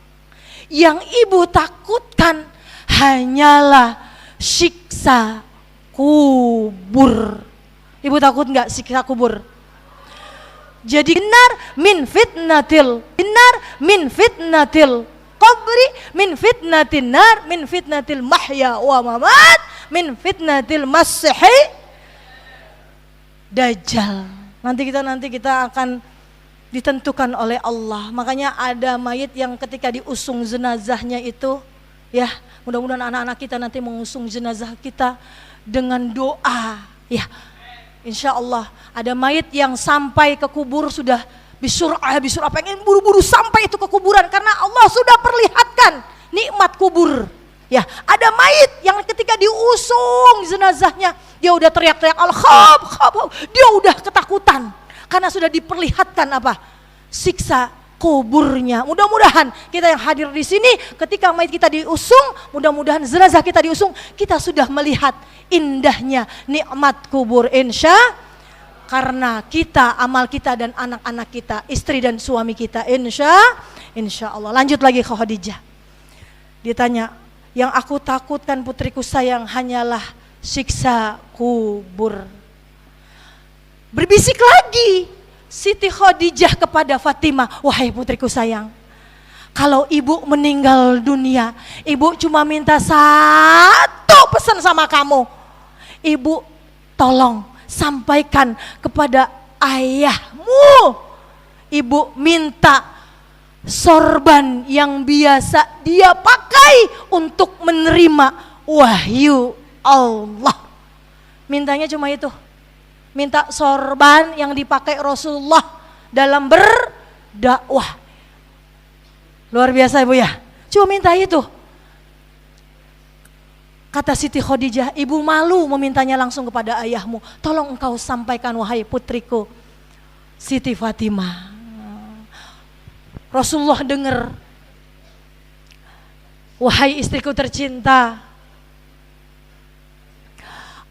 Yang ibu takutkan hanyalah siksa kubur. Ibu takut nggak siksa kubur? Jadi benar min fitnatil qabri, min fitnatin nar, min fitnatil mahya wa mamat, min fitnatil masih dajjal. Nanti kita akan ditentukan oleh Allah. Makanya ada mayit yang ketika diusung jenazahnya itu, ya, mudah-mudahan anak-anak kita nanti mengusung jenazah kita dengan doa, ya. Insya Allah ada mayit yang sampai ke kubur sudah bisur'ah pengen buru-buru sampai itu ke kuburan karena Allah sudah perlihatkan nikmat kubur. Ya, ada mayit yang ketika diusung jenazahnya dia udah teriak-teriak al-khab, dia udah ketakutan karena sudah diperlihatkan apa? Siksa kuburnya. Mudah-mudahan kita yang hadir di sini ketika mayit kita diusung, mudah-mudahan jenazah kita diusung, kita sudah melihat indahnya nikmat kubur karena kita, amal kita dan anak-anak kita, istri dan suami kita, insya Allah. Lanjut lagi ke Khadijah. Dia tanya, yang aku takutkan putriku sayang hanyalah siksa kubur. Berbisik lagi Siti Khadijah kepada Fatimah, wahai putriku sayang, kalau ibu meninggal dunia, ibu cuma minta satu pesan sama kamu. Ibu tolong sampaikan kepada ayahmu, ibu minta sorban yang biasa dia pakai untuk menerima wahyu Allah. Mintanya cuma itu. Minta sorban yang dipakai Rasulullah dalam berdakwah. Luar biasa ibu ya. Cuma minta itu. Kata Siti Khadijah, ibu malu memintanya langsung kepada ayahmu. Tolong engkau sampaikan wahai putriku Siti Fatimah. Rasulullah dengar, wahai istriku tercinta,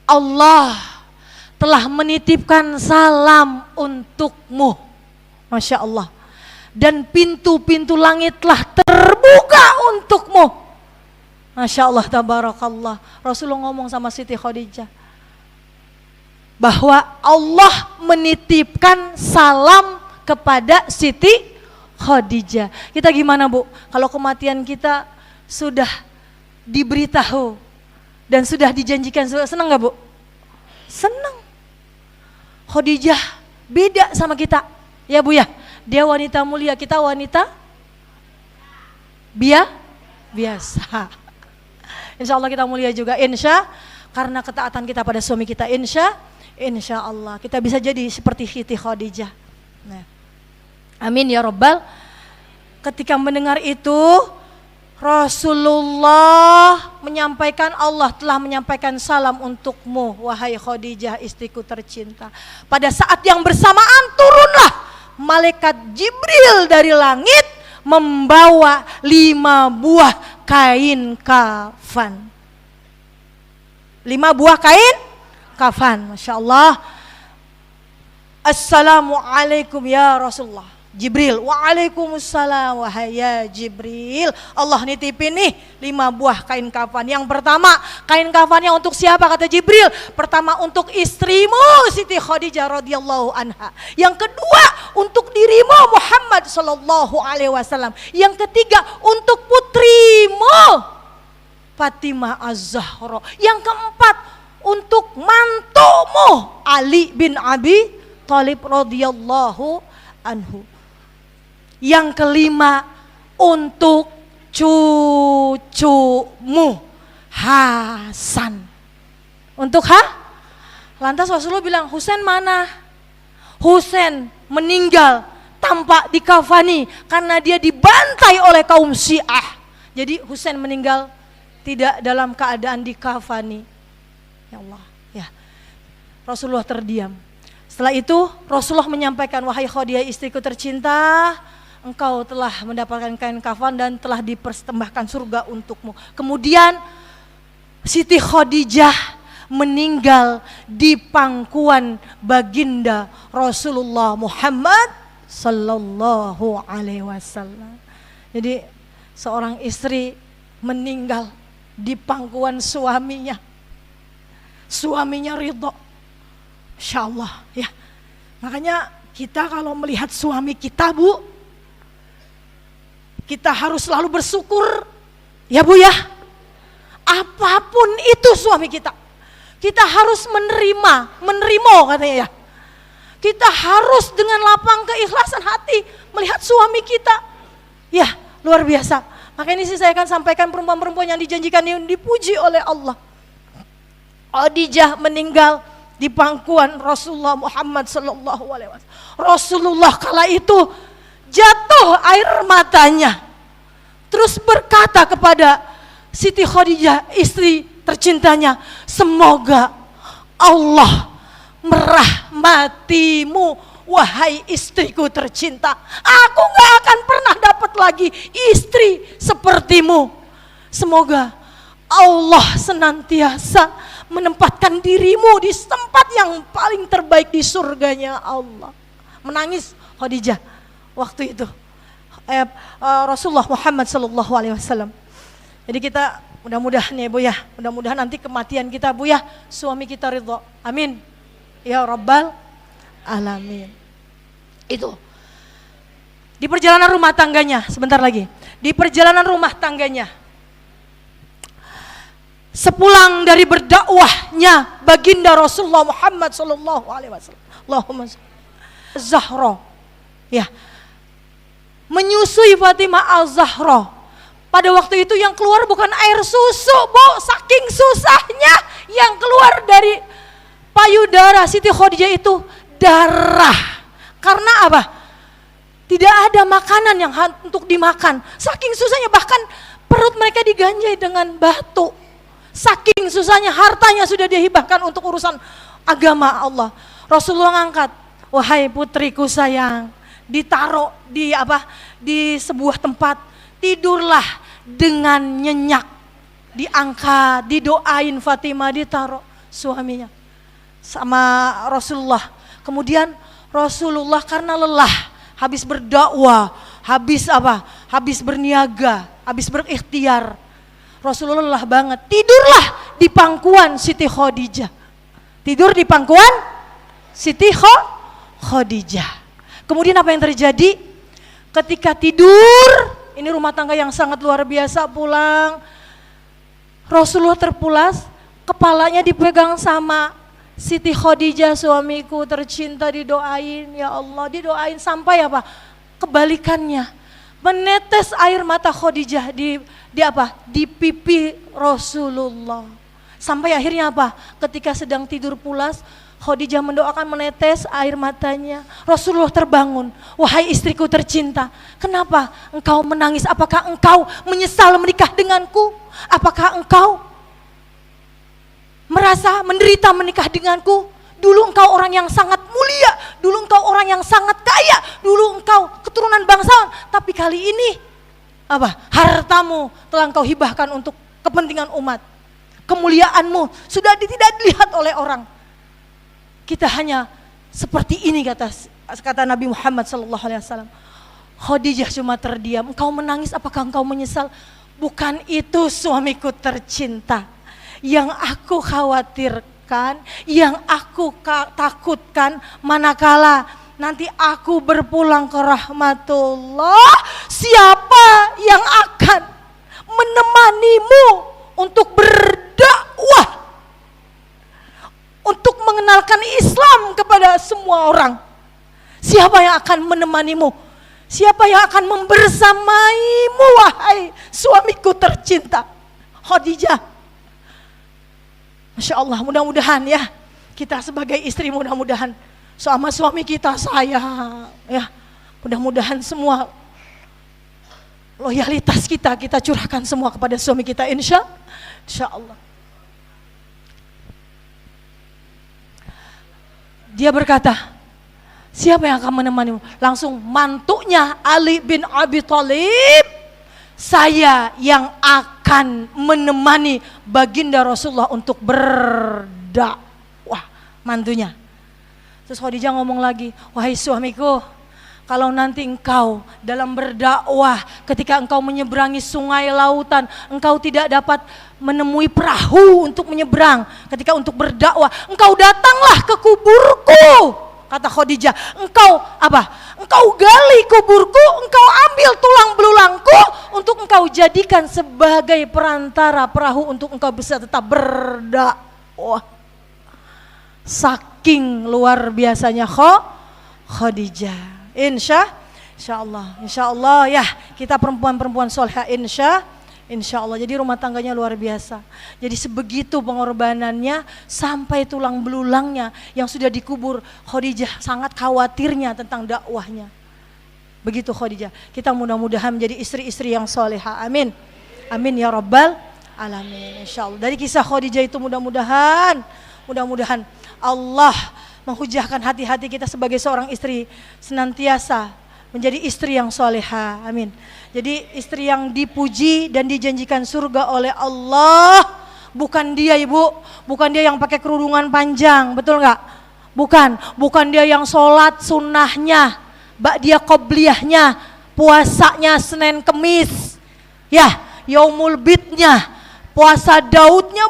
Allah telah menitipkan salam untukmu. Masya Allah. Dan pintu-pintu langit telah terbuka untukmu. Masya Allah, tabarakallah. Rasulullah ngomong sama Siti Khadijah bahwa Allah menitipkan salam kepada Siti Khadijah. Kita gimana bu? Kalau kematian kita sudah diberitahu dan sudah dijanjikan, senang gak bu? Senang. Khadijah beda sama kita, ya bu ya. Dia wanita mulia, kita wanita biasa. Insya Allah kita mulia juga, karena ketaatan kita pada suami kita, insya Allah kita bisa jadi seperti Siti Khadijah. Nah, amin ya Rabbal. Ketika mendengar itu, Rasulullah menyampaikan, Allah telah menyampaikan salam untukmu wahai Khadijah istriku tercinta. Pada saat yang bersamaan turunlah malaikat Jibril dari langit membawa 5 buah kain kafan. 5 buah kain kafan. Masya Allah. Assalamualaikum ya Rasulullah. Jibril, waalaikumsalam wahai ya Jibril. Allah nitipin nih 5 buah kain kafan. Yang pertama, kain kafannya untuk siapa kata Jibril? Pertama untuk istrimu Siti Khadijah radhiyallahu anha. Yang kedua untuk dirimu Muhammad sallallahu alaihi wasallam. Yang ketiga untuk putrimu Fatimah Az-Zahra. Yang keempat untuk mantumu Ali bin Abi Thalib radhiyallahu anhu. Yang kelima untuk cucumu Hasan. Untuk lantas Rasulullah bilang, Husain mana? Husain meninggal tanpa dikafani karena dia dibantai oleh kaum Syiah. Jadi Husain meninggal tidak dalam keadaan dikafani. Ya Allah, ya. Rasulullah terdiam. Setelah itu Rasulullah menyampaikan, wahai Khadijah istriku tercinta, engkau telah mendapatkan kain kafan dan telah dipersembahkan surga untukmu. Kemudian Siti Khadijah meninggal di pangkuan baginda Rasulullah Muhammad sallallahu alaihi wasallam. Jadi seorang istri meninggal di pangkuan suaminya. Suaminya ridho. Insyaallah ya. Makanya kita kalau melihat suami kita, Bu, kita harus selalu bersyukur. Ya Bu ya. Apapun itu suami kita. Kita harus menerima katanya ya. Kita harus dengan lapang keikhlasan hati melihat suami kita. Ya, luar biasa. Makanya ini saya akan sampaikan perempuan-perempuan yang dijanjikan yang dipuji oleh Allah. Khadijah meninggal di pangkuan Rasulullah Muhammad sallallahu alaihi wasallam. Rasulullah kala itu jatuh air matanya. Terus berkata kepada Siti Khadijah, istri tercintanya, semoga Allah merahmatimu, wahai istriku tercinta. Aku gak akan pernah dapat lagi istri sepertimu. Semoga Allah senantiasa menempatkan dirimu di tempat yang paling terbaik di surganya Allah. Menangis Khadijah waktu itu. Rasulullah Muhammad sallallahu alaihi wasallam. Jadi kita mudah-mudahan ya Bu ya, mudah-mudahan nanti kematian kita Bu ya, suami kita ridho. Amin. Ya Rabbal Alamin. Itu. Di perjalanan rumah tangganya, sebentar lagi. Di perjalanan rumah tangganya, sepulang dari berdakwahnya baginda Rasulullah Muhammad sallallahu alaihi wasallam. Allahumma Zahra. Ya. Menyusui Fatimah Al-Zahra. Pada waktu itu yang keluar bukan air susu, Bu, saking susahnya yang keluar dari payudara Siti Khadijah itu darah. Karena apa? Tidak ada makanan yang untuk dimakan. Saking susahnya, bahkan perut mereka diganjai dengan batu. Saking susahnya, hartanya sudah dihibahkan untuk urusan agama Allah. Rasulullah ngangkat, wahai putriku sayang, ditaruh di sebuah tempat. Tidurlah dengan nyenyak, diangkat, didoain Fatimah, ditaruh suaminya sama Rasulullah. Kemudian Rasulullah karena lelah, habis berdakwah, habis berniaga, habis berikhtiar, Rasulullah lelah banget, tidurlah di pangkuan Siti Khadijah. Tidur di pangkuan Siti Khadijah. Kemudian apa yang terjadi? Ketika tidur, ini rumah tangga yang sangat luar biasa, pulang. Rasulullah terpulas, kepalanya dipegang sama Siti Khadijah, suamiku tercinta, didoain, ya Allah, didoain sampai apa? Kebalikannya. Menetes air mata Khadijah di pipi Rasulullah. Sampai akhirnya apa? Ketika sedang tidur pulas, Khadijah mendoakan, menetes air matanya. Rasulullah terbangun, wahai istriku tercinta, kenapa engkau menangis? Apakah engkau menyesal menikah denganku? Apakah engkau merasa menderita menikah denganku? Dulu engkau orang yang sangat mulia, dulu engkau orang yang sangat kaya, dulu engkau keturunan bangsawan, tapi kali ini hartamu telah engkau hibahkan untuk kepentingan umat. Kemuliaanmu sudah tidak dilihat oleh orang. Kita hanya seperti ini, kata Nabi Muhammad sallallahu alaihi wasallam. Khadijah cuma terdiam. Engkau menangis, apakah engkau menyesal? Bukan itu suamiku tercinta. Yang aku khawatirkan, yang aku takutkan, manakala nanti aku berpulang ke rahmatullah, siapa yang akan menemanimu untuk berdakwah, untuk mengenalkan Islam kepada semua orang? Siapa yang akan menemanimu? Siapa yang akan membersamaimu, wahai suamiku tercinta? Khadijah. Masya Allah, mudah-mudahan ya, kita sebagai istri mudah-mudahan sama suami kita sayang ya. Mudah-mudahan semua loyalitas kita curahkan semua kepada suami kita, insya Allah. Dia berkata, siapa yang akan menemanimu? Langsung mantunya Ali bin Abi Thalib, saya yang akan menemani baginda Rasulullah untuk berdakwah. berdakwah mantunya. Terus Khadijah ngomong lagi, wahai suamiku, kalau nanti engkau dalam berdakwah, ketika engkau menyeberangi sungai lautan, engkau tidak dapat menemui perahu untuk menyeberang. Ketika untuk berdakwah, engkau datanglah ke kuburku. Kata Khadijah, engkau apa? Engkau gali kuburku, engkau ambil tulang belulangku untuk engkau jadikan sebagai perantara perahu untuk engkau bisa tetap berdakwah. Saking luar biasanya Khadijah. Insya Allah ya, kita perempuan-perempuan solehah insya Allah. Jadi rumah tangganya luar biasa. Jadi sebegitu pengorbanannya sampai tulang belulangnya yang sudah dikubur. Khadijah sangat khawatirnya tentang dakwahnya. Begitu Khadijah. Kita mudah-mudahan menjadi istri-istri yang solehah. Amin. Amin ya rabbal alamin. Insya Allah. Dari kisah Khadijah itu mudah-mudahan Allah menghujahkan hati-hati kita sebagai seorang istri senantiasa menjadi istri yang soleha. Amin. Jadi istri yang dipuji dan dijanjikan surga oleh Allah. Bukan dia ibu, bukan dia yang pakai kerudungan panjang, betul nggak? Bukan dia yang sholat sunnahnya, dia qobliyahnya, puasanya Senin Kemis, ya, yaumul bidnya, puasa Daudnya,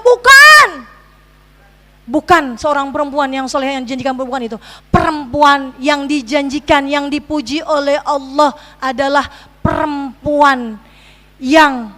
bukan seorang perempuan yang soleh yang dijanjikan perempuan itu. Perempuan yang dijanjikan, yang dipuji oleh Allah adalah perempuan yang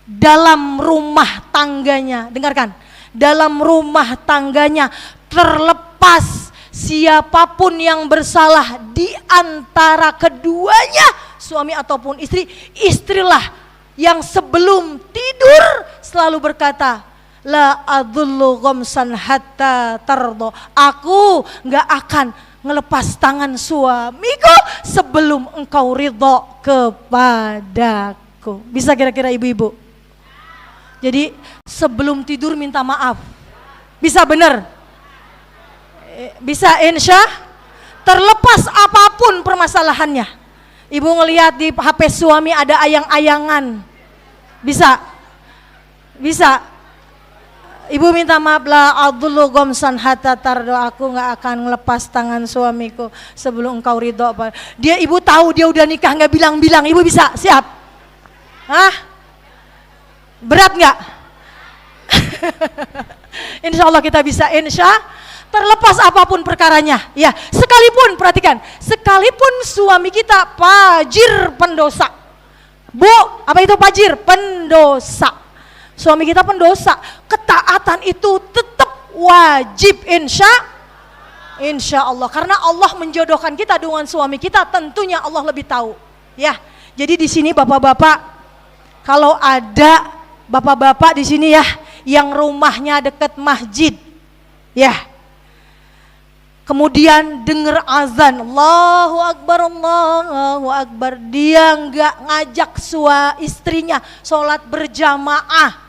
dalam rumah tangganya, dengarkan, dalam rumah tangganya terlepas siapapun yang bersalah di antara keduanya, suami ataupun istri, istrilah yang sebelum tidur selalu berkata, la adullu ghamsan hatta tardo. Aku gak akan ngelepas tangan suamiku sebelum engkau ridho kepadaku. Bisa kira-kira ibu-ibu? Jadi sebelum tidur minta maaf. Bisa benar? Bisa insya? Terlepas apapun permasalahannya. Ibu ngelihat di HP suami ada ayang-ayangan. Bisa? Ibu minta maaf, lah adullu ghamsan hatta tardo. Aku gak akan ngelepas tangan suamiku sebelum engkau ridho. Dia ibu tahu dia udah nikah gak bilang-bilang. Ibu bisa? Siap? Hah? Berat gak? Insya Allah kita bisa, insya. Terlepas apapun perkaranya, ya. Sekalipun, perhatikan, sekalipun suami kita fajir pendosa. Bu, apa itu fajir? Pendosa. Suami kita pendosa, ketaatan itu tetap wajib insya Allah. Karena Allah menjodohkan kita dengan suami kita, tentunya Allah lebih tahu. Ya, jadi di sini bapak-bapak, kalau ada bapak-bapak di sini ya, yang rumahnya dekat masjid, ya, kemudian dengar azan, Allahu Akbar, dia nggak ngajak istrinya sholat berjamaah,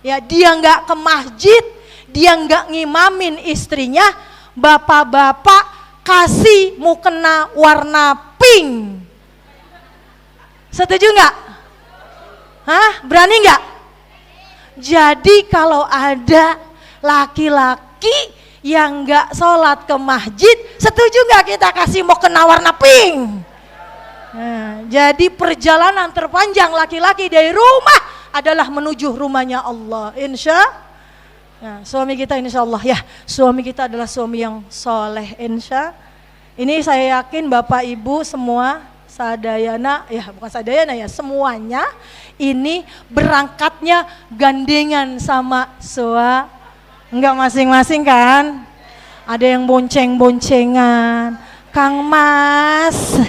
ya, dia nggak ke masjid, dia nggak ngimamin istrinya, bapak-bapak kasih mukena warna pink. Setuju nggak? Hah? Berani nggak? Jadi kalau ada laki-laki yang nggak sholat ke masjid, setuju nggak kita kasih mukena warna pink? Nah, jadi perjalanan terpanjang laki-laki dari rumah adalah menuju rumahnya Allah. Nah, suami kita insya Allah ya, suami kita adalah suami yang soleh insya. Ini saya yakin bapak ibu semua sadayana, ya bukan sadayana ya, semuanya ini berangkatnya gandengan sama enggak masing-masing kan? Ada yang bonceng-boncengan. Kang Mas,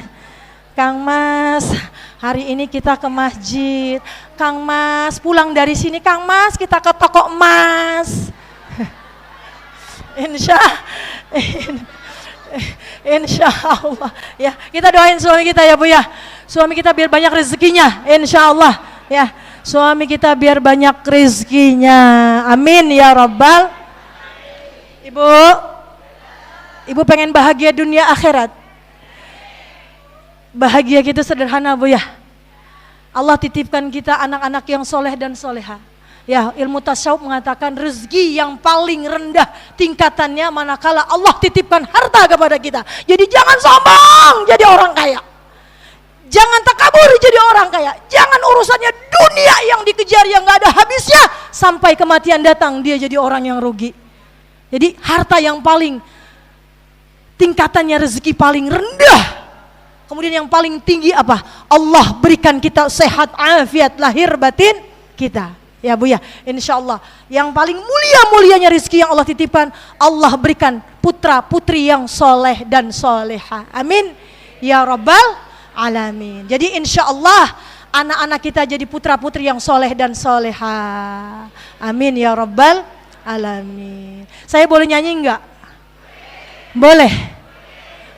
hari ini kita ke masjid. Kang Mas, pulang dari sini Kang Mas, kita ke toko emas. Insya Allah. Ya, kita doain suami kita ya Bu ya. Suami kita biar banyak rezekinya, insya Allah. Ya, suami kita biar banyak rezekinya. Amin ya Rabbal. Ibu pengen bahagia dunia akhirat. Bahagia gitu sederhana Bu ya. Allah titipkan kita anak-anak yang soleh dan soleha. Ya, ilmu tasawuf mengatakan rezeki yang paling rendah tingkatannya manakala Allah titipkan harta kepada kita. Jadi jangan sombong jadi orang kaya. Jangan takabur jadi orang kaya. Jangan urusannya dunia yang dikejar yang gak ada habisnya. Sampai kematian datang dia jadi orang yang rugi. Jadi harta yang paling tingkatannya rezeki paling rendah. Kemudian yang paling tinggi apa? Allah berikan kita sehat afiat lahir batin kita. Ya Bu ya, insya Allah yang paling mulia-mulianya rezeki yang Allah titipkan, Allah berikan putra putri yang soleh dan soleha. Amin ya rabbal alamin. Jadi insya Allah anak-anak kita jadi putra putri yang soleh dan soleha. Amin ya rabbal alamin. Saya boleh nyanyi enggak? Boleh?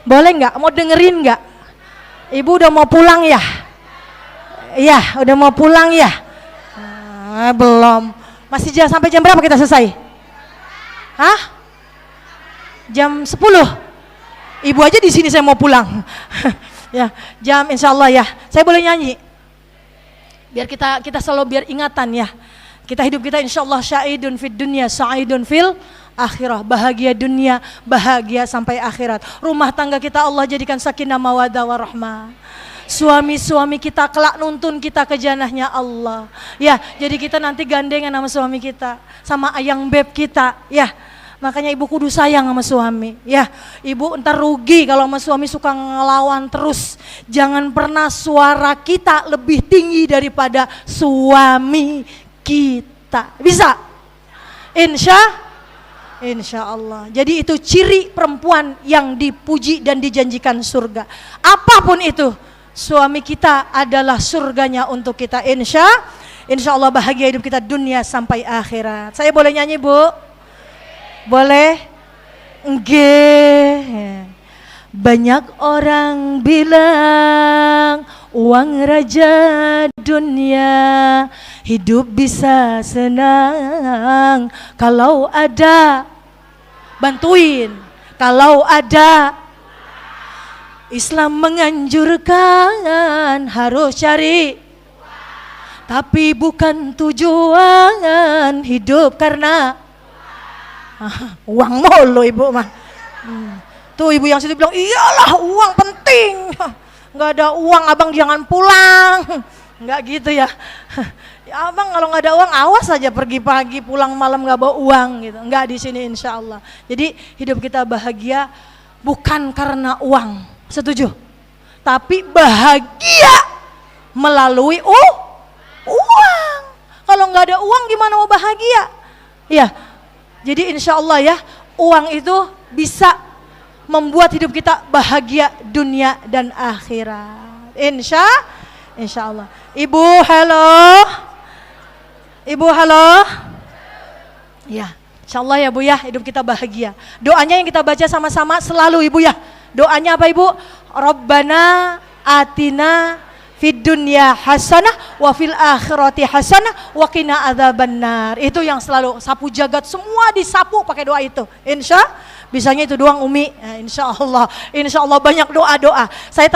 Boleh enggak? Mau dengerin enggak? Ibu udah mau pulang ya? Iya, udah mau pulang ya? Belum. Masih sampai jam berapa kita selesai? Hah? Jam 10? Ibu aja di sini saya mau pulang. Ya, jam insya Allah ya. Saya boleh nyanyi? Biar kita selalu biar ingatan ya. Kita hidup kita insya Allah syaidun fid dunya, sa'idun fil akhirah. Bahagia dunia, bahagia sampai akhirat. Rumah tangga kita Allah jadikan sakinah mawaddah warahmah. Suami-suami kita kelak nuntun kita ke janahnya Allah. Ya, jadi kita nanti gandengan sama suami kita, sama ayang beb kita, ya. Makanya ibu kudu sayang sama suami, ya. Ibu ntar rugi kalau sama suami suka ngelawan terus. Jangan pernah suara kita lebih tinggi daripada suami kita. Bisa? Insya Allah. Jadi itu ciri perempuan yang dipuji dan dijanjikan surga. Apapun itu, suami kita adalah surganya untuk kita. Insya Allah bahagia hidup kita dunia sampai akhirat. Saya boleh nyanyi Bu? Boleh? Nggih. Banyak orang bilang uang raja dunia, hidup bisa senang kalau ada, bantuin, kalau ada. Islam menganjurkan harus cari, tapi bukan tujuan hidup karena uang mulu ibu mah. Tuh ibu yang situ bilang iyalah uang penting, nggak ada uang abang jangan pulang, nggak gitu ya. Ya abang kalau nggak ada uang awas aja pergi pagi pulang malam nggak bawa uang gitu, nggak di sini insya Allah. Jadi hidup kita bahagia bukan karena uang. Setuju? Tapi bahagia melalui uang. Kalau nggak ada uang gimana mau bahagia? Ya, jadi insya Allah ya uang itu bisa membuat hidup kita bahagia dunia dan akhirat. Insya Allah. Ibu halo. Ibu halo. Ya, insya Allah ya Bu ya hidup kita bahagia. Doanya yang kita baca sama-sama selalu Ibu ya. Doanya apa Ibu? Rabbana atina fid dunya hasanah wa fil akhirati hasanah wa qina adzabannar. Itu yang selalu sapu jagat semua disapu pakai doa itu. Bisanya itu doang Umi. Nah, insya Allah banyak doa-doa. Saya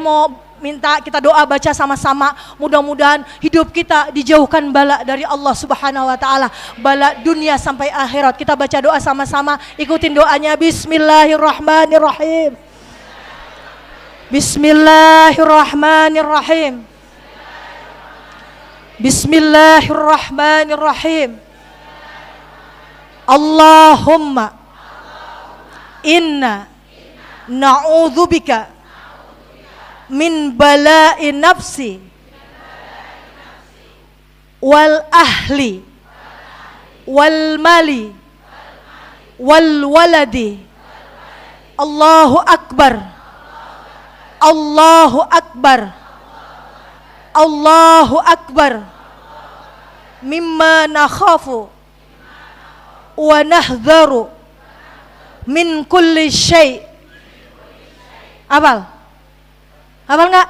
mau minta kita doa baca sama-sama, mudah-mudahan hidup kita dijauhkan bala dari Allah Subhanahu wa taala, bala dunia sampai akhirat. Kita baca doa sama-sama, ikutin doanya. Bismillahirrahmanirrahim. Bismillahirrahmanirrahim. Bismillahirrahmanirrahim. Allahumma inna na'udzubika min bala'i nafsi wal ahli wal mali wal waladi. Allahu akbar, Allahu akbar, Allahu akbar. Mimma nakhafu wa nahdharu min kulli syai'. Hafal? Hafal nggak?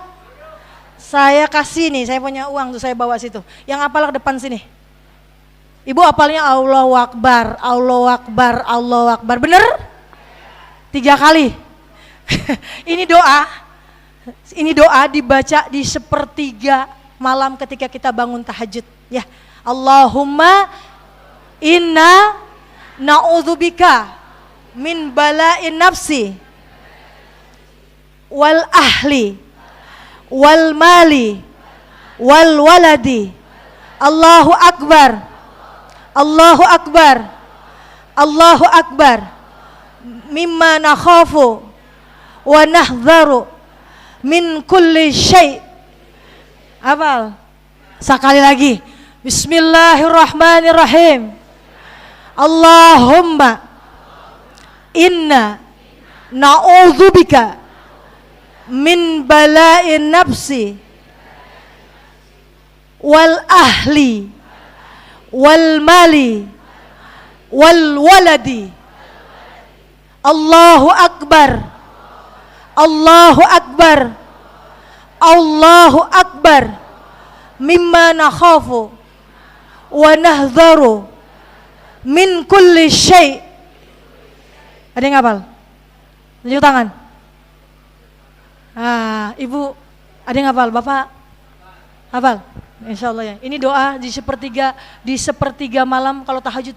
Saya kasih nih, saya punya uang tuh saya bawa situ. Yang hafal ke depan sini. Ibu hafalnya Allahu Akbar, Allahu Akbar, Allahu Akbar. Bener? 3 kali. Ini doa dibaca di 1/3 malam ketika kita bangun tahajud. Ya, Allahumma inna na'udzubika min bala'in nafsi wal ahli wal mali wal waladi. Allahu akbar, Allahu akbar, Allahu akbar. Mimma nakhafu wa nahdharu min kulli syai'. Hafal. Sekali lagi. Bismillahirrahmanirrahim. Allahumma inna na'udzubika min bala'in nafsi wal ahli wal mali wal waladi. Allahu akbar, Allahu akbar, Allahu akbar. Mimma nakhafu wa nahdharu min kulli syai'. Ada yang hafal? Tunjuk tangan. Ibu ada yang hafal? Bapak hafal? Insya Allah ya. Ini doa di sepertiga malam kalau tahajud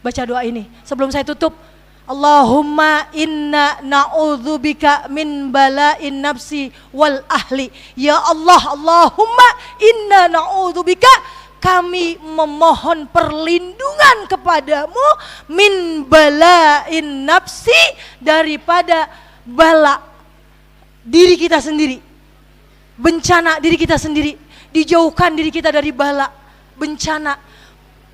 baca doa ini. Sebelum saya tutup, Allahumma inna na'udzubika min bala'in nafsi wal ahli. Ya Allah, Allahumma inna na'udzubika, kami memohon perlindungan kepadamu min bala'in nafsi, daripada bala diri kita sendiri, bencana diri kita sendiri. Dijauhkan diri kita dari bala, bencana,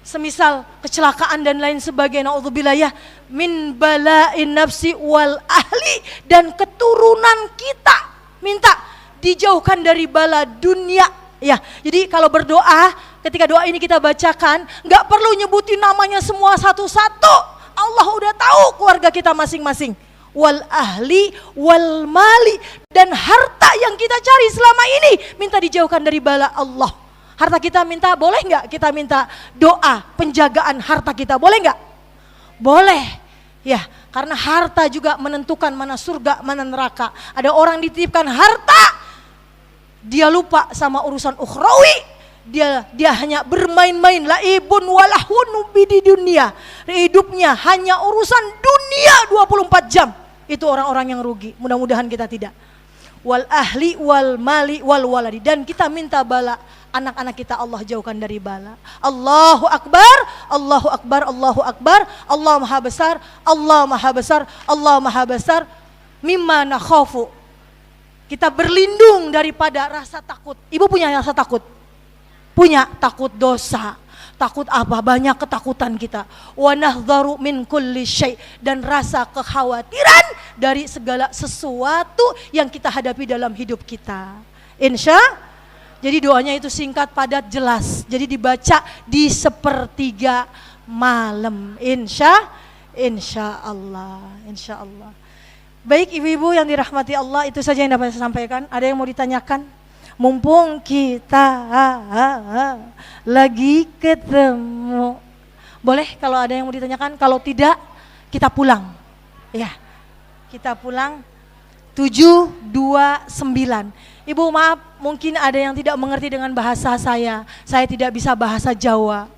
semisal kecelakaan dan lain sebagainya. Naudzubillah ya. Min bala'in nafsi wal ahli, dan keturunan kita minta dijauhkan dari bala dunia ya. Jadi kalau berdoa, ketika doa ini kita bacakan, nggak perlu nyebutin namanya semua satu-satu. Allah udah tahu keluarga kita masing-masing. Wal ahli wal mali, dan harta yang kita cari selama ini minta dijauhkan dari bala Allah. Harta kita minta, boleh nggak kita minta doa penjagaan harta kita, boleh nggak? Boleh ya, karena harta juga menentukan mana surga mana neraka. Ada orang dititipkan harta, dia lupa sama urusan ukhrawi, dia hanya bermain-main, laibun walahun di dunia, hidupnya hanya urusan dunia 24 jam. Itu orang-orang yang rugi. Mudah-mudahan kita tidak. Wal ahli wal mali wal waladi, dan kita minta bala anak-anak kita Allah jauhkan dari bala. Allahu akbar, Allahu akbar, Allahu akbar. Allah maha besar, Allah maha besar, Allah maha besar. Mimma nakhafu, kita berlindung daripada rasa takut. Ibu punya rasa takut? Punya, takut dosa. Takut apa? Banyak ketakutan kita. Wa nahdharu min kulli syai', dan rasa kekhawatiran dari segala sesuatu yang kita hadapi dalam hidup kita. Insya. Jadi doanya itu singkat, padat, jelas. Jadi dibaca di sepertiga malam. Insya Allah. Insya Allah. Baik ibu-ibu yang dirahmati Allah, itu saja yang dapat saya sampaikan. Ada yang mau ditanyakan? Mumpung kita lagi ketemu. Boleh kalau ada yang mau ditanyakan, kalau tidak kita pulang. Ya, kita pulang 729. Ibu maaf, mungkin ada yang tidak mengerti dengan bahasa saya tidak bisa bahasa Jawa.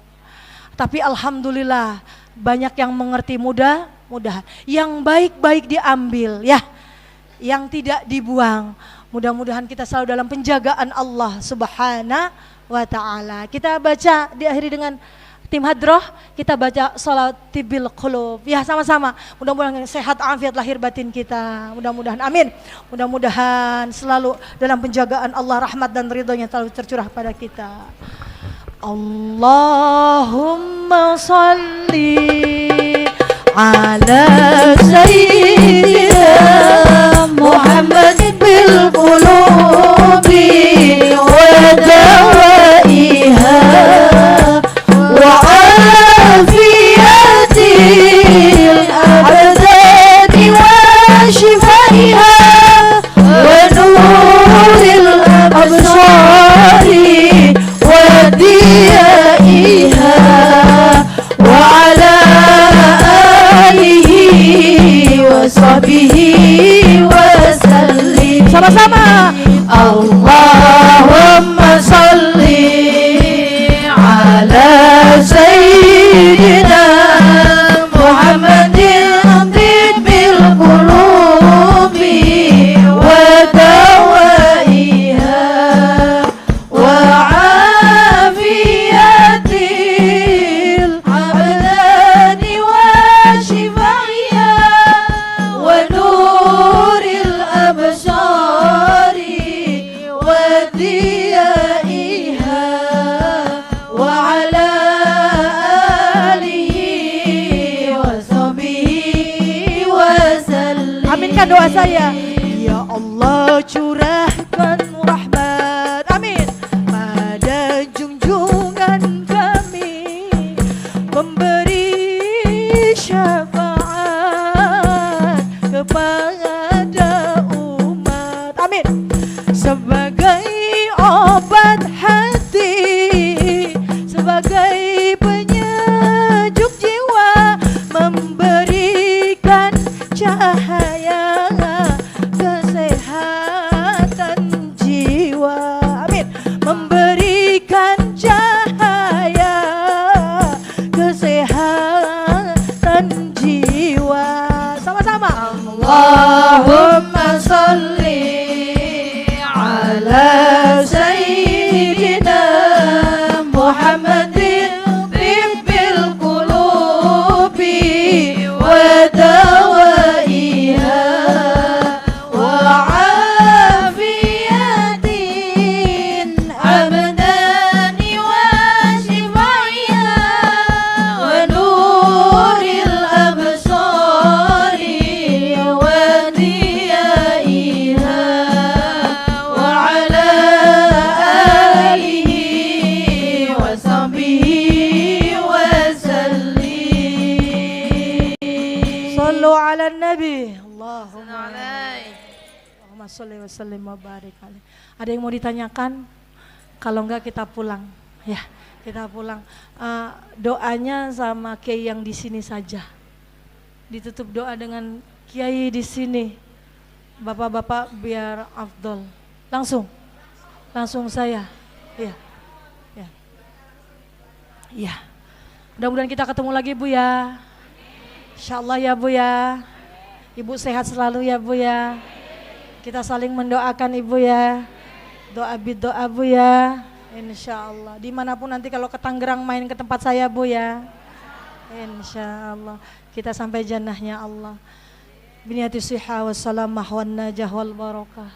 Tapi alhamdulillah banyak yang mengerti, mudah-mudahan. Yang baik-baik diambil ya, yang tidak dibuang. Mudah-mudahan kita selalu dalam penjagaan Allah Subhanahu wa ta'ala. Kita baca, diakhiri dengan tim hadroh, kita baca salat tibil qulub. Ya sama-sama, mudah-mudahan sehat afiat lahir batin kita. Mudah-mudahan, amin. Mudah-mudahan selalu dalam penjagaan Allah, rahmat dan ridhonya selalu tercurah pada kita. Allahumma salli ala sayyidina Muhammad bil qulubi wa dawaiha wa afiyatil abdani wa shifaiha wa nuril absari wa diyaiha wa ala alihi wa sahbihi wa sallim. Sama-sama. Allahumma salli ala Dengarkan doa saya. Ya Allah curahkan rahmat, amin, pada junjungan kami, memberi syafaat kepada umat, amin, sebagai obat hati, sebagai penyejuk jiwa, memberikan cahaya kesehatan jiwa, amin, memberikan cahaya kesehatan jiwa. Sama-sama. Allahumma sholli ala sayyidina Muhammadin tibbil qulubi wa dawaiha wa afiyatin abdani wa shifaiha wa nuril absari wa diyaiha wa ala alihi wa sahbihi wa sallim. Sallu ala nabi. Allahumma sholli wa sallim wa barik alaih. Ada yang mau ditanyakan? Kalau enggak kita pulang. Ya, kita pulang. Doanya sama kiai yang di sini saja. Ditutup doa dengan kiai di sini. Bapak-bapak biar afdol. Langsung saya. Ya, ya, ya. Mudah-mudahan kita ketemu lagi Bu ya. Insyaallah ya Bu ya. Ibu sehat selalu ya Bu ya. Kita saling mendoakan Ibu ya. Doa bidoa Bu ya. Insyaallah. Dimanapun nanti kalau ke Tangerang main ke tempat saya Bu ya. Insyaallah. Kita sampai jannahnya Allah. Biniyati sihha wassalamah wan najah wal barakah.